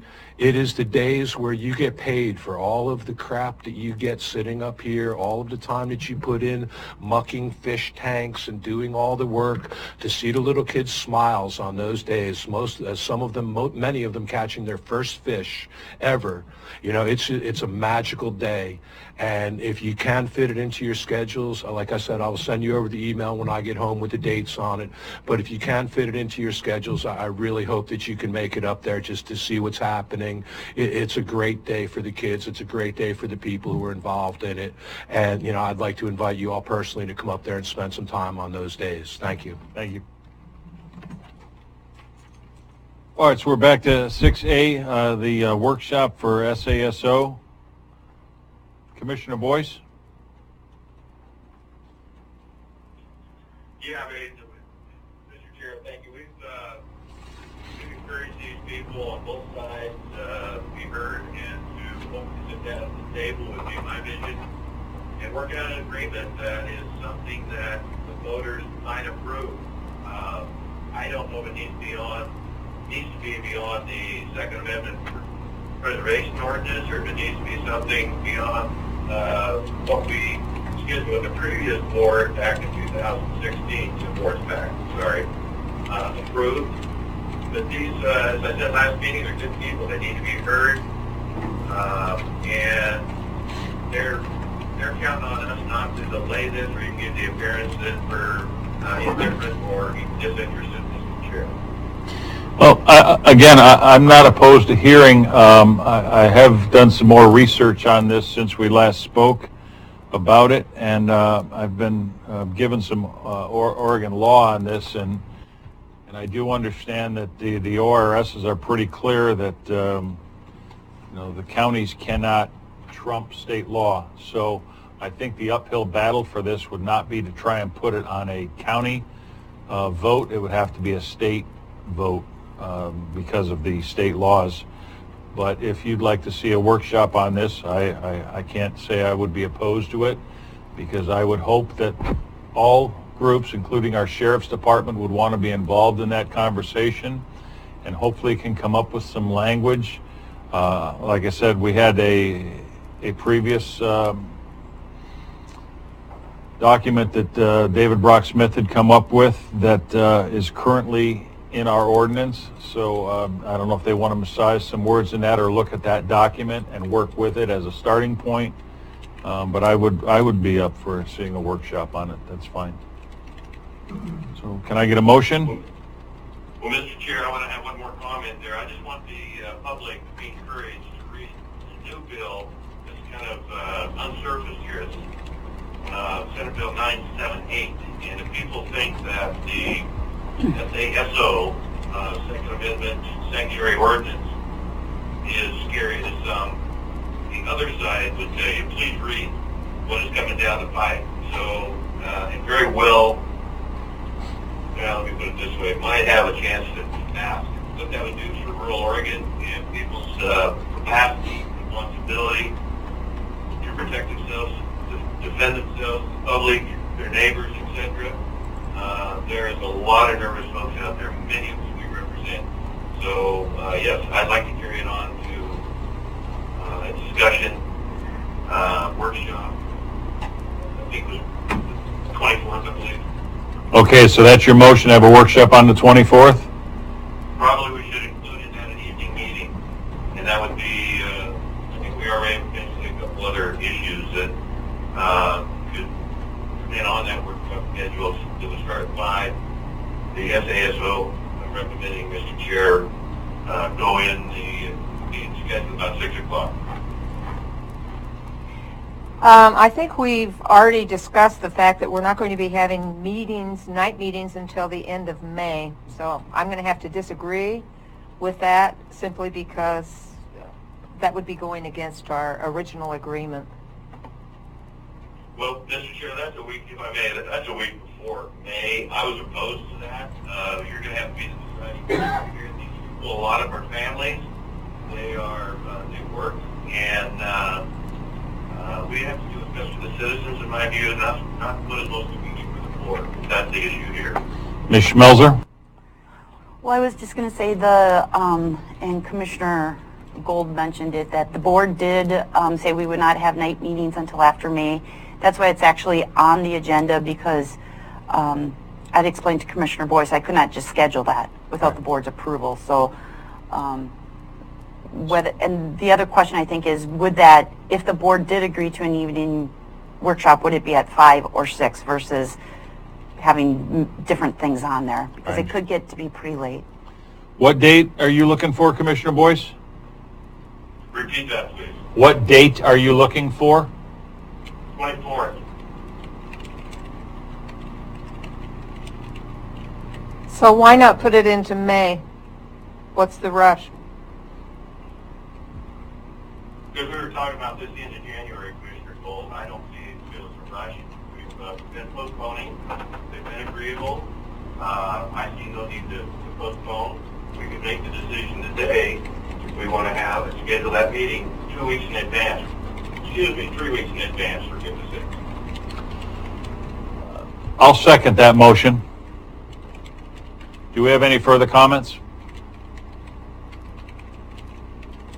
[SPEAKER 11] days where you get paid for all of the crap that you get sitting up here, all of the time that you put in mucking fish tanks and doing all the work, to see the little kids' smiles on those days. Many of them catching their first fish ever. You know, it's a magical day. And if you can fit it into your schedules, like I said, I will send you over the email when I get home with the dates on it. But if you can fit it into your schedules, I really hope that you can make it up there just to see what's happening. It's a great day for the kids. It's a great day for the people who are involved in it. And, you know, I'd like to invite you all personally to come up there and spend some time on those days. Thank you.
[SPEAKER 2] Thank you. All right, so we're back to 6A, the workshop for SASO. Commissioner Boyce?
[SPEAKER 4] Yeah, Mr. Chair, thank you. We've encouraged these people on both sides to be heard and to hopefully sit down at the table would be my vision and work out an agreement that is something that the voters might approve. I don't know if it needs to be beyond the Second Amendment preservation ordinance, or if it needs to be something beyond what the previous board back in 2016, the board's back, approved. But these, as I said last meeting, are good people. They need to be heard, and they're counting on us not to delay this or even give the appearance that we're indifferent or disinterested in this chair.
[SPEAKER 2] Well, I'm not opposed to hearing. I have done some more research on this since we last spoke about it, and I've been given some Oregon law on this, and I do understand that the ORSs are pretty clear that the counties cannot trump state law. So I think the uphill battle for this would not be to try and put it on a county vote. It would have to be a state vote. Because of the state laws. But if you'd like to see a workshop on this, I can't say I would be opposed to it, because I would hope that all groups, including our sheriff's department, would want to be involved in that conversation and hopefully can come up with some language. Like I said, we had a previous document that David Brock Smith had come up with that is currently in our ordinance, so I don't know if they want to massage some words in that or look at that document and work with it as a starting point But I would be up for seeing a workshop on it. That's fine. So can I get a motion?
[SPEAKER 4] Well, Mr. Chair, I want to have one more comment there. I just want the public to be encouraged to read the new bill that's kind of unsurfaced here. It's Senate Bill 978. And if people think that the SASO, Second Amendment Sanctuary Ordinance, is scary to some, the other side would tell you, please read what is coming down the pipe. So, it very well, let me put it this way, might have a chance to ask what that would do for rural Oregon and people's capacity, responsibility to protect themselves, to defend themselves, the public, their neighbors, etc. There is a lot of nervous folks out there, many of whom we represent. So, yes, I'd like to carry it on to a discussion workshop. I think it was 24th, I believe.
[SPEAKER 2] Okay, so that's your motion, have a workshop on the 24th?
[SPEAKER 4] Probably we should include in that an evening meeting, and that would be, I think we already mentioned a couple other issues that could come in on that workshop schedule. It would start at 5. The SASO, I'm recommending, Mr. Chair, go in the meeting schedule about 6 o'clock.
[SPEAKER 1] I think we've already discussed the fact that we're not going to be having night meetings until the end of May. So I'm going to have to disagree with that simply because that would be going against our original agreement.
[SPEAKER 4] Well, Mr. Chair, that's a week, if I may, that's a week before May. I was opposed to that. You're going to have to be the deciding factor here. These people, a lot of our families, they work, and we have to do what's best for the citizens, in my view, and not what is most convenient for the board. That's the issue here.
[SPEAKER 2] Ms. Schmelzer?
[SPEAKER 8] Well, I was just going to say and Commissioner Gold mentioned it, that the board did say we would not have night meetings until after May. That's why it's actually on the agenda, because I'd explained to Commissioner Boyce I could not just schedule that without the board's approval. So, and the other question I think is, would that, if the board did agree to an evening workshop, would it be at 5 or 6 versus having different things on there? Because it could get to be pretty late.
[SPEAKER 2] What date are you looking for, Commissioner Boyce?
[SPEAKER 4] Repeat that, please.
[SPEAKER 2] What date are you looking for?
[SPEAKER 4] 24th.
[SPEAKER 1] So why not put it into May? What's the rush?
[SPEAKER 4] Because we were talking about this end of January, Commissioner Gold. I don't see it as a rush. We've been postponing. They've been agreeable. I see no need to postpone. We can make the decision today if we want to have and schedule that meeting 2 weeks in advance. Excuse me, 3 weeks in advance, for goodness sake.
[SPEAKER 2] I'll second that motion. Do we have any further comments?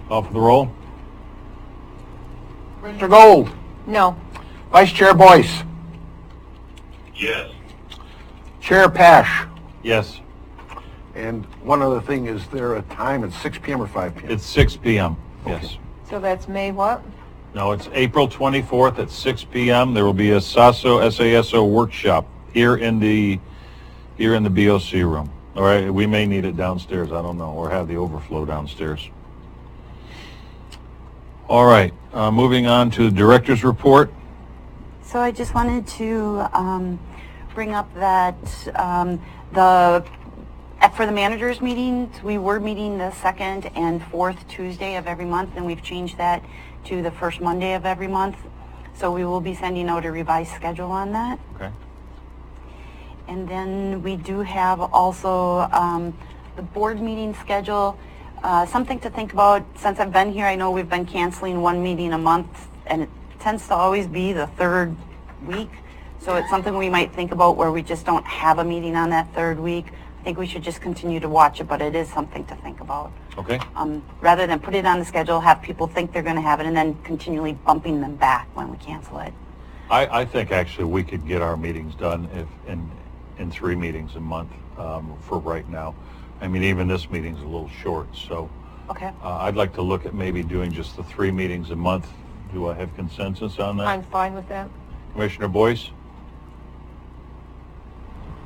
[SPEAKER 2] Call for the roll.
[SPEAKER 5] Commissioner Gold?
[SPEAKER 1] No.
[SPEAKER 5] Vice Chair Boyce?
[SPEAKER 4] Yes.
[SPEAKER 5] Chair Pash?
[SPEAKER 2] Yes.
[SPEAKER 5] And one other thing, is there a time at 6 p.m. or 5 p.m.?
[SPEAKER 2] It's 6 p.m., yes.
[SPEAKER 1] So that's May what?
[SPEAKER 2] No, it's April 24th at 6 p.m. There will be a SASO workshop here in the BOC room. All right, we may need it downstairs, I don't know, or have the overflow downstairs. All right, moving on to the director's report.
[SPEAKER 8] So I just wanted to bring up that for the managers meetings, we were meeting the 2nd and 4th Tuesday of every month, and we've changed that to the first Monday of every month. So we will be sending out a revised schedule on that.
[SPEAKER 2] Okay.
[SPEAKER 8] And then we do have also the board meeting schedule. Something to think about. Since I've been here, I know we've been canceling one meeting a month, and it tends to always be the 3rd week. So it's something we might think about where we just don't have a meeting on that 3rd week. I think we should just continue to watch it, but it is something to think about.
[SPEAKER 2] Okay.
[SPEAKER 8] Rather than put it on the schedule, have people think they're going to have it, and then continually bumping them back when we cancel it.
[SPEAKER 2] I think actually we could get our meetings done in 3 meetings a month for right now. I mean, even this meeting's a little short, so
[SPEAKER 8] okay.
[SPEAKER 2] I'd like to look at maybe doing just the 3 meetings a month Do I have consensus on that?
[SPEAKER 1] I'm fine with that.
[SPEAKER 2] Commissioner Boyce?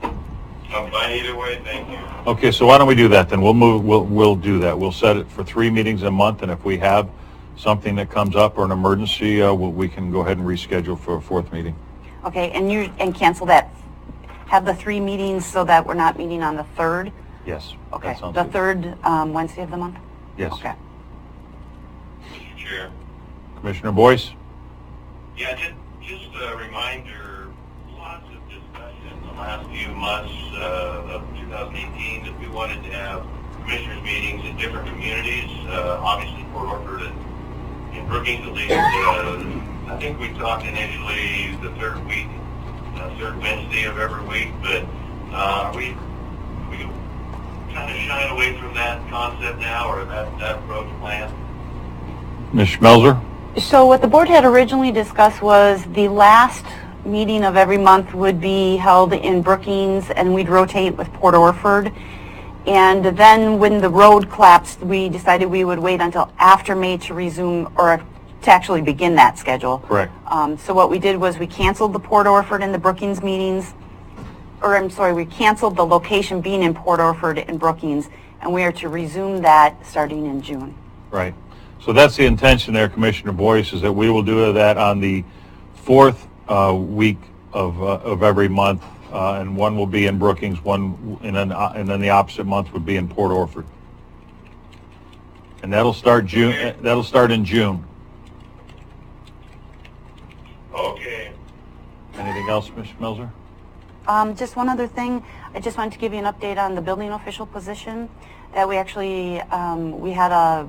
[SPEAKER 4] I'm fine either way, thank you.
[SPEAKER 2] Okay, so why don't we do that then? We'll do that. We'll set it for 3 meetings a month, and if we have something that comes up or an emergency, we can go ahead and reschedule for a 4th meeting.
[SPEAKER 8] Okay, and cancel that, have the 3 meetings so that we're not meeting on the 3rd?
[SPEAKER 2] Yes.
[SPEAKER 8] Okay,
[SPEAKER 2] that sounds
[SPEAKER 8] the
[SPEAKER 2] good.
[SPEAKER 8] 3rd Wednesday of the month?
[SPEAKER 2] Yes.
[SPEAKER 8] Okay.
[SPEAKER 4] Mr. Chair.
[SPEAKER 2] Commissioner Boyce?
[SPEAKER 4] Yeah, just a reminder, lots of discussion in the last few months of 2018 that we wanted to have commissioners meetings in different communities, obviously Port Orford and Brookings at least. I think we talked initially the 3rd week, 3rd Wednesday of every week, but we kind of shying away from that concept now, or that approach plan.
[SPEAKER 2] Ms. Schmelzer?
[SPEAKER 8] So what the board had originally discussed was the last meeting of every month would be held in Brookings, and we'd rotate with Port Orford. And then when the road collapsed, we decided we would wait until after May to resume, or to actually begin that schedule.
[SPEAKER 2] Correct.
[SPEAKER 8] So what we did was we canceled the Port Orford and the Brookings meetings, or I'm sorry, we canceled the location being in Port Orford and Brookings, and we are to resume that starting in June.
[SPEAKER 2] Right. So that's the intention there, Commissioner Boyce, is that we will do that on the 4th week of every month, and one will be in Brookings, and then the opposite month would be in Port Orford. And that'll start June. That'll start in June.
[SPEAKER 4] Okay.
[SPEAKER 2] Anything else, Ms. Schmelzer?
[SPEAKER 8] Just one other thing. I just wanted to give you an update on the building official position. That we actually we had a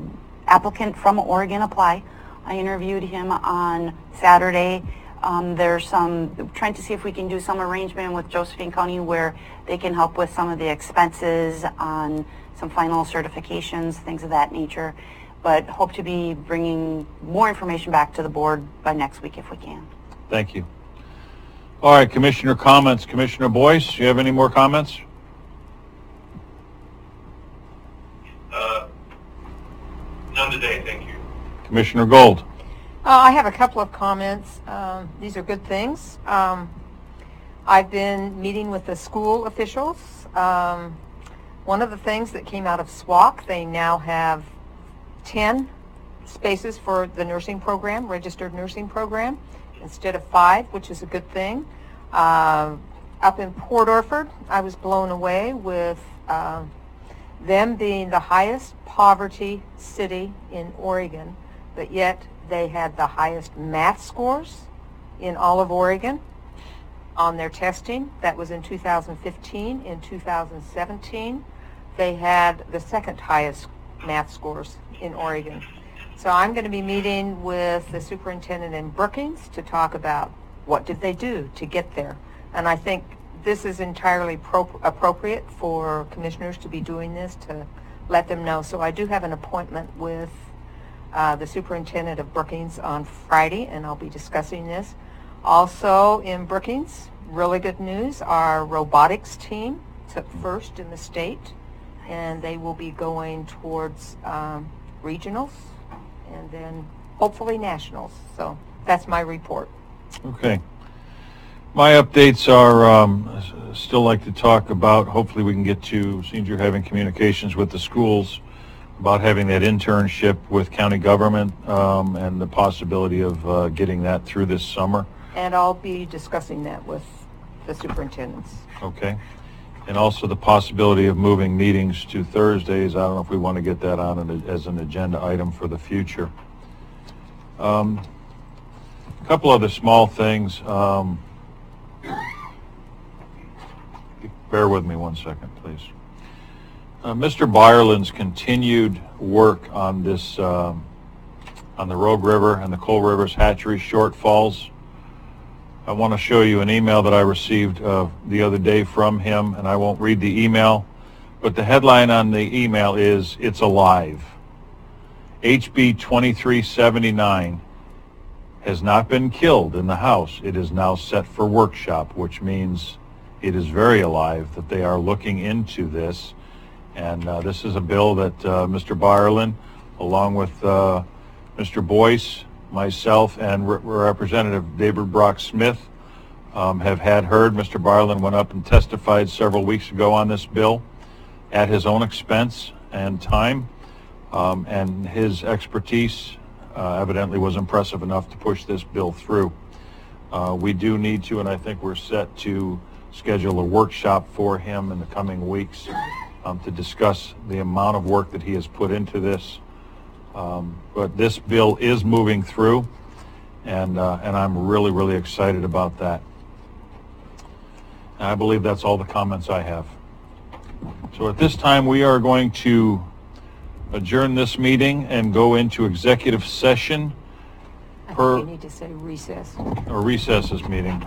[SPEAKER 8] applicant from Oregon apply. I interviewed him on Saturday. There's trying to see if we can do some arrangement with Josephine County where they can help with some of the expenses on some final certifications, things of that nature. But hope to be bringing more information back to the board by next week if we can.
[SPEAKER 2] Thank you. All right, Commissioner comments. Commissioner Boyce, do you have any more comments?
[SPEAKER 4] None today, thank you.
[SPEAKER 2] Commissioner Gold.
[SPEAKER 1] I have a couple of comments. These are good things. I've been meeting with the school officials. One of the things that came out of SWAC, they now have 10 spaces for the nursing program, registered nursing program, instead of 5, which is a good thing. Up in Port Orford, I was blown away with them being the highest poverty city in Oregon, but yet they had the highest math scores in all of Oregon on their testing. That was in 2015. In 2017, they had the 2nd highest math scores in Oregon. So I'm going to be meeting with the superintendent in Brookings to talk about what did they do to get there. And I think this is entirely appropriate for commissioners to be doing this, to let them know. So I do have an appointment with the superintendent of Brookings on Friday, and I'll be discussing this. Also in Brookings, really good news, our robotics team took 1st in the state, and they will be going towards regionals and then hopefully nationals. So that's my report.
[SPEAKER 2] Okay. My updates are, still like to talk about, hopefully we can get to, since you're having communications with the schools, about having that internship with county government and the possibility of getting that through this summer.
[SPEAKER 1] And I'll be discussing that with the superintendents.
[SPEAKER 2] Okay. And also the possibility of moving meetings to Thursdays. I don't know if we want to get that on as an agenda item for the future. A couple other small things. Bear with me one second, please. Mr. Byerland's continued work on this, on the Rogue River and the Coal Rivers hatchery shortfalls. I want to show you an email that I received the other day from him, and I won't read the email, but the headline on the email is, "It's alive." HB 2379 has not been killed in the House. It is now set for workshop, which means it is very alive that they are looking into this. And this is a bill that Mr. Byerland, along with Mr. Boyce, myself and Representative David Brock Smith have had heard. Mr. Barlin went up and testified several weeks ago on this bill at his own expense and time, and his expertise evidently was impressive enough to push this bill through. We do need to, and I think we're set to schedule a workshop for him in the coming weeks to discuss the amount of work that he has put into this. But this bill is moving through, and I'm really, really excited about that. And I believe that's all the comments I have. So at this time, we are going to adjourn this meeting and go into executive session.
[SPEAKER 1] I think you need to say recess.
[SPEAKER 2] Or recess this meeting.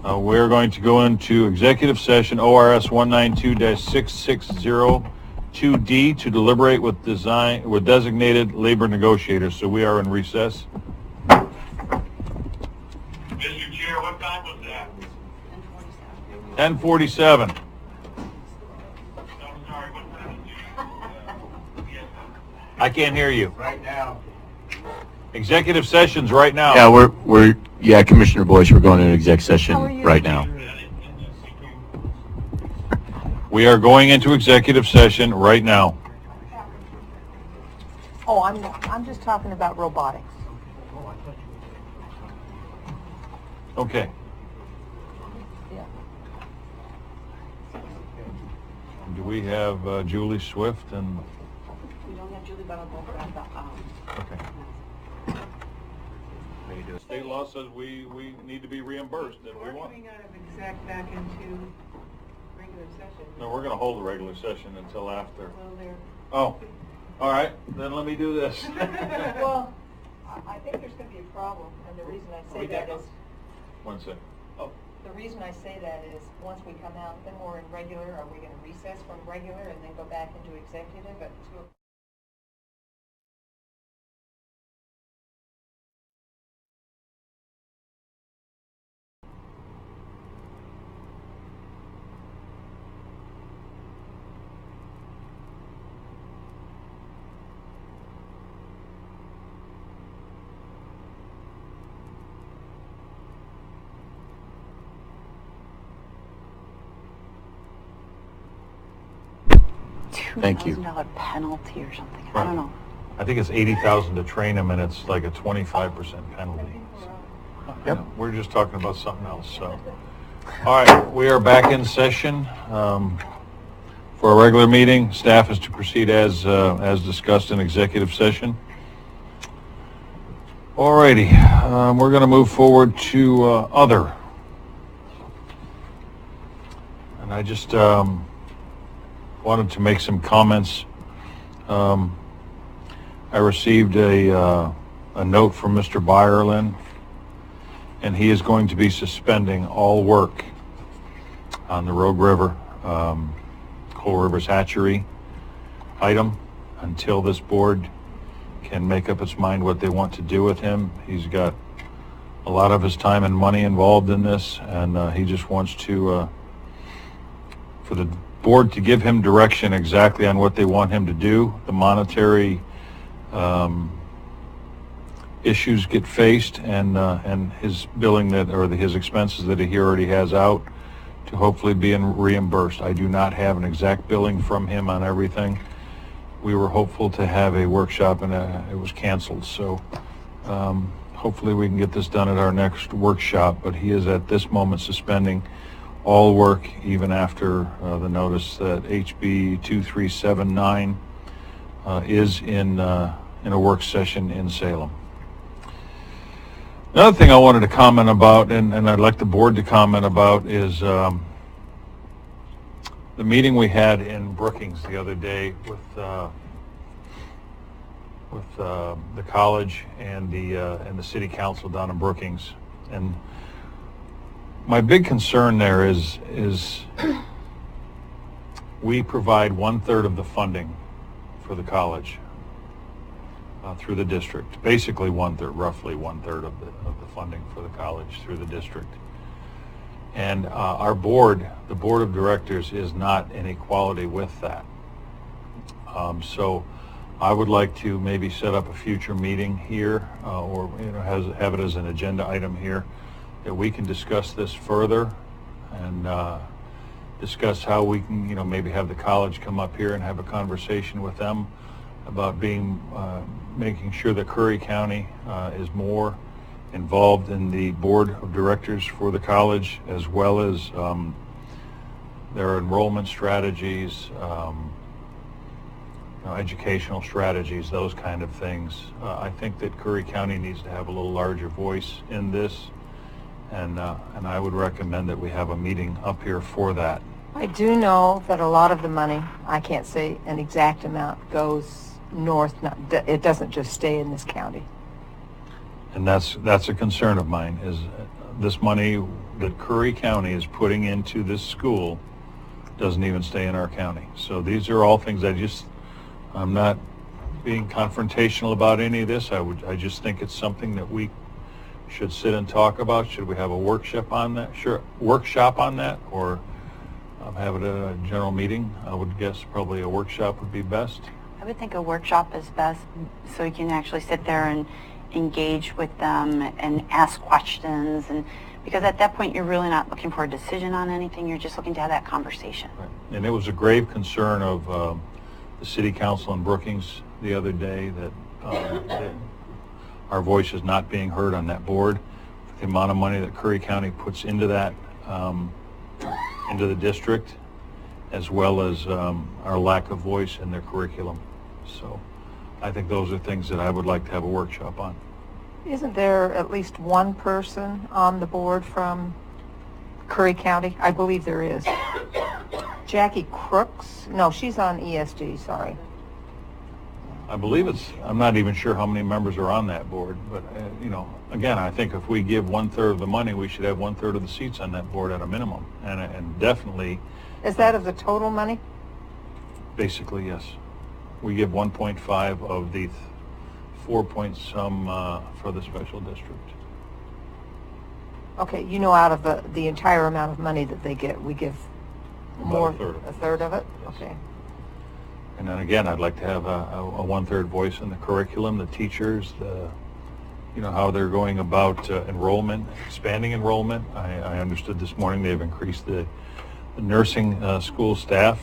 [SPEAKER 2] We're going to go into executive session ORS 192-6602D to deliberate with designated labor negotiators. So we are in recess.
[SPEAKER 4] Mr. Chair, what time was that?
[SPEAKER 2] 10:47. I can't hear you.
[SPEAKER 3] Right now.
[SPEAKER 2] Executive sessions right now.
[SPEAKER 3] Yeah, yeah, Commissioner Boyce, we're going into exec session right now.
[SPEAKER 2] We are going into executive session right now.
[SPEAKER 1] Oh, I'm just talking about robotics.
[SPEAKER 2] Okay.
[SPEAKER 1] Yeah.
[SPEAKER 2] Do we have Julie Swift and?
[SPEAKER 1] We don't have Julie, but I'll go grab the.
[SPEAKER 2] Okay. State law says we need to be reimbursed if we want.
[SPEAKER 6] Coming out of exec back into regular session.
[SPEAKER 2] No, we're going to hold a regular session until after.
[SPEAKER 6] Well, there.
[SPEAKER 2] Oh, all right. Then let me do this.
[SPEAKER 1] Well, I think there's going to be a problem, and the reason I say that is.
[SPEAKER 2] One second.
[SPEAKER 1] Oh, the reason I say that is once we come out, then we're in regular. Are we going to recess from regular and then go back into executive at 2 o'clock?
[SPEAKER 3] Thank you.
[SPEAKER 15] $2,000 penalty or something. I
[SPEAKER 2] Right.
[SPEAKER 15] don't know.
[SPEAKER 2] I think it's $80,000 to train him, and it's like a 25% penalty. Yep. We're just talking about something else. So, all right, we are back in session for a regular meeting. Staff is to proceed as discussed in executive session. All righty, we're going to move forward to other, and I just wanted to make some comments. I received a note from Mr. Byerlin, and he is going to be suspending all work on the Rogue River, Coal River's hatchery item until this board can make up its mind what they want to do with him. He's got a lot of his time and money involved in this, and he just wants to, for the board to give him direction exactly on what they want him to do. The monetary issues get faced, and his billing his expenses that he already has out to hopefully be reimbursed. I do not have an exact billing from him on everything. We were hopeful to have a workshop, and it was canceled. So hopefully we can get this done at our next workshop. But he is at this moment suspending all work, even after the notice that HB 2379 is in a work session in Salem. Another thing I wanted to comment about, and I'd like the board to comment about, is the meeting we had in Brookings the other day with the college and the city council down in Brookings. And my big concern there is we provide 1/3 of the funding for the college through the district. Basically 1/3, roughly 1/3 of the funding for the college through the district. And our board, the board of directors, is not in equality with that. So I would like to maybe set up a future meeting here, or have it as an agenda item here, that we can discuss this further and discuss how we can, maybe have the college come up here and have a conversation with them about making sure that Curry County is more involved in the board of directors for the college, as well as their enrollment strategies, educational strategies, those kind of things. I think that Curry County needs to have a little larger voice in this, and I would recommend that we have a meeting up here for that.
[SPEAKER 1] I do know that a lot of the money, I can't say an exact amount, goes north. It doesn't just stay in this county.
[SPEAKER 2] And that's a concern of mine, is this money that Curry County is putting into this school doesn't even stay in our county. So these are all things I'm not being confrontational about any of this. I just think it's something that we should sit and talk about. Should we have a workshop on that? Sure, workshop on that, or have it at a general meeting? I would guess probably a workshop would be best.
[SPEAKER 18] I would think a workshop is best, so you can actually sit there and engage with them and ask questions, and because at that point you're really not looking for a decision on anything, you're just looking to have that conversation.
[SPEAKER 2] Right. And it was a grave concern of the city council in Brookings the other day that our voice is not being heard on that board. The amount of money that Curry County puts into that, into the district, as well as our lack of voice in their curriculum. So I think those are things that I would like to have a workshop on.
[SPEAKER 1] Isn't there at least one person on the board from Curry County? I believe there is. Jackie Crooks? No, she's on ESD, sorry.
[SPEAKER 2] I believe I'm not even sure how many members are on that board, but, again, I think if we give 1/3 of the money, we should have 1/3 of the seats on that board at a minimum, and definitely.
[SPEAKER 1] Is that of the total money?
[SPEAKER 2] Basically, yes. We give 1.5 of the 4 point some for the special district.
[SPEAKER 1] Okay, out of the entire amount of money that they get, we give more, a third of it? Yes. Okay.
[SPEAKER 2] And then again, I'd like to have a 1/3 voice in the curriculum, the teachers, how they're going about enrollment, expanding enrollment. I understood this morning they've increased the nursing school staff,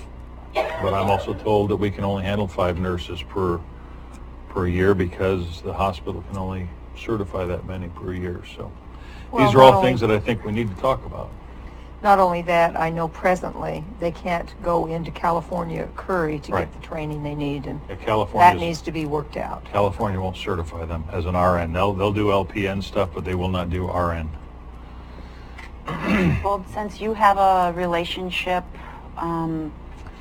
[SPEAKER 2] but I'm also told that we can only handle 5 nurses per year because the hospital can only certify that many per year. So these are all things that I think we need to talk about.
[SPEAKER 1] Not only that, I know presently they can't go into California, Curry, to get the training they need, and that needs to be worked out.
[SPEAKER 2] California won't certify them as an RN. They'll do LPN stuff, but they will not do RN.
[SPEAKER 18] Well, since you have a relationship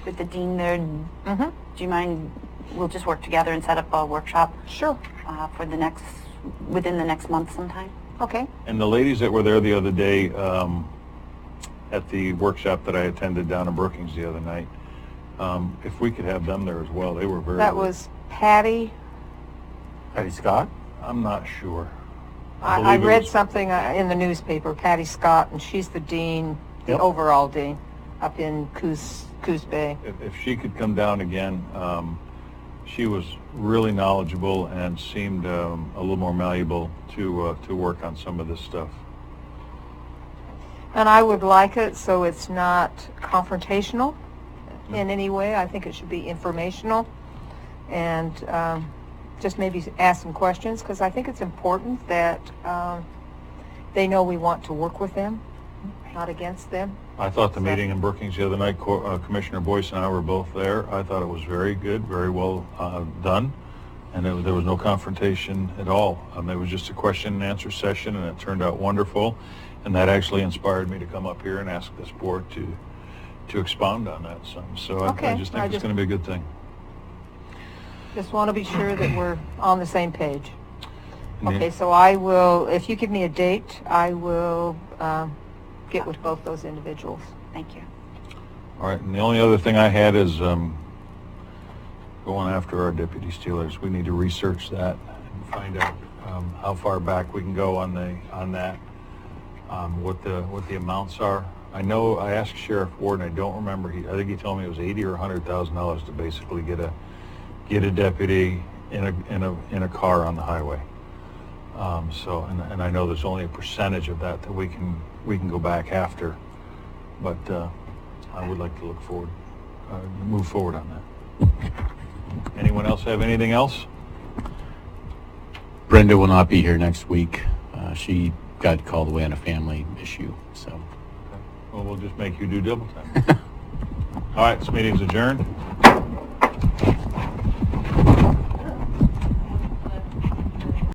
[SPEAKER 18] with the dean there, do you mind, we'll just work together and set up a workshop?
[SPEAKER 1] Sure.
[SPEAKER 18] For within the next month sometime?
[SPEAKER 1] Okay.
[SPEAKER 2] And the ladies that were there the other day, at the workshop that I attended down in Brookings the other night, if we could have them there as well, they were very
[SPEAKER 1] That was Patty
[SPEAKER 3] Scott?
[SPEAKER 2] I'm not sure.
[SPEAKER 1] I read something in the newspaper, Patty Scott, and she's the dean, the overall dean, up in Coos Bay.
[SPEAKER 2] If she could come down again, she was really knowledgeable and seemed a little more malleable to work on some of this stuff.
[SPEAKER 1] And I would like it so it's not confrontational in any way. I think it should be informational, and just maybe ask some questions, because I think it's important that they know we want to work with them, not against them.
[SPEAKER 2] I thought the meeting in Brookings the other night, Commissioner Boyce and I were both there. I thought it was very good, very well done, and there was no confrontation at all. It was just a question and answer session, and it turned out wonderful. And that actually inspired me to come up here and ask this board to expound on that some. So I just think it's going to be a good thing.
[SPEAKER 1] Just want to be sure that we're on the same page. Okay, so I will, if you give me a date, I will get with both those individuals.
[SPEAKER 18] Thank you.
[SPEAKER 2] All right, and the only other thing I had is going after our deputy stealers. We need to research that and find out how far back we can go on that. What the amounts are. I know I asked Sheriff Ward, and I don't remember. I think he told me it was $80,000 or $100,000 to basically get a deputy in a car on the highway. And I know there's only a percentage of that we can go back after, but I would like to move forward on that. Anyone else have anything else?
[SPEAKER 3] Brenda will not be here next week. She got called away on a family issue, so.
[SPEAKER 2] Well, we'll just make you do double time. All right, this meeting's adjourned.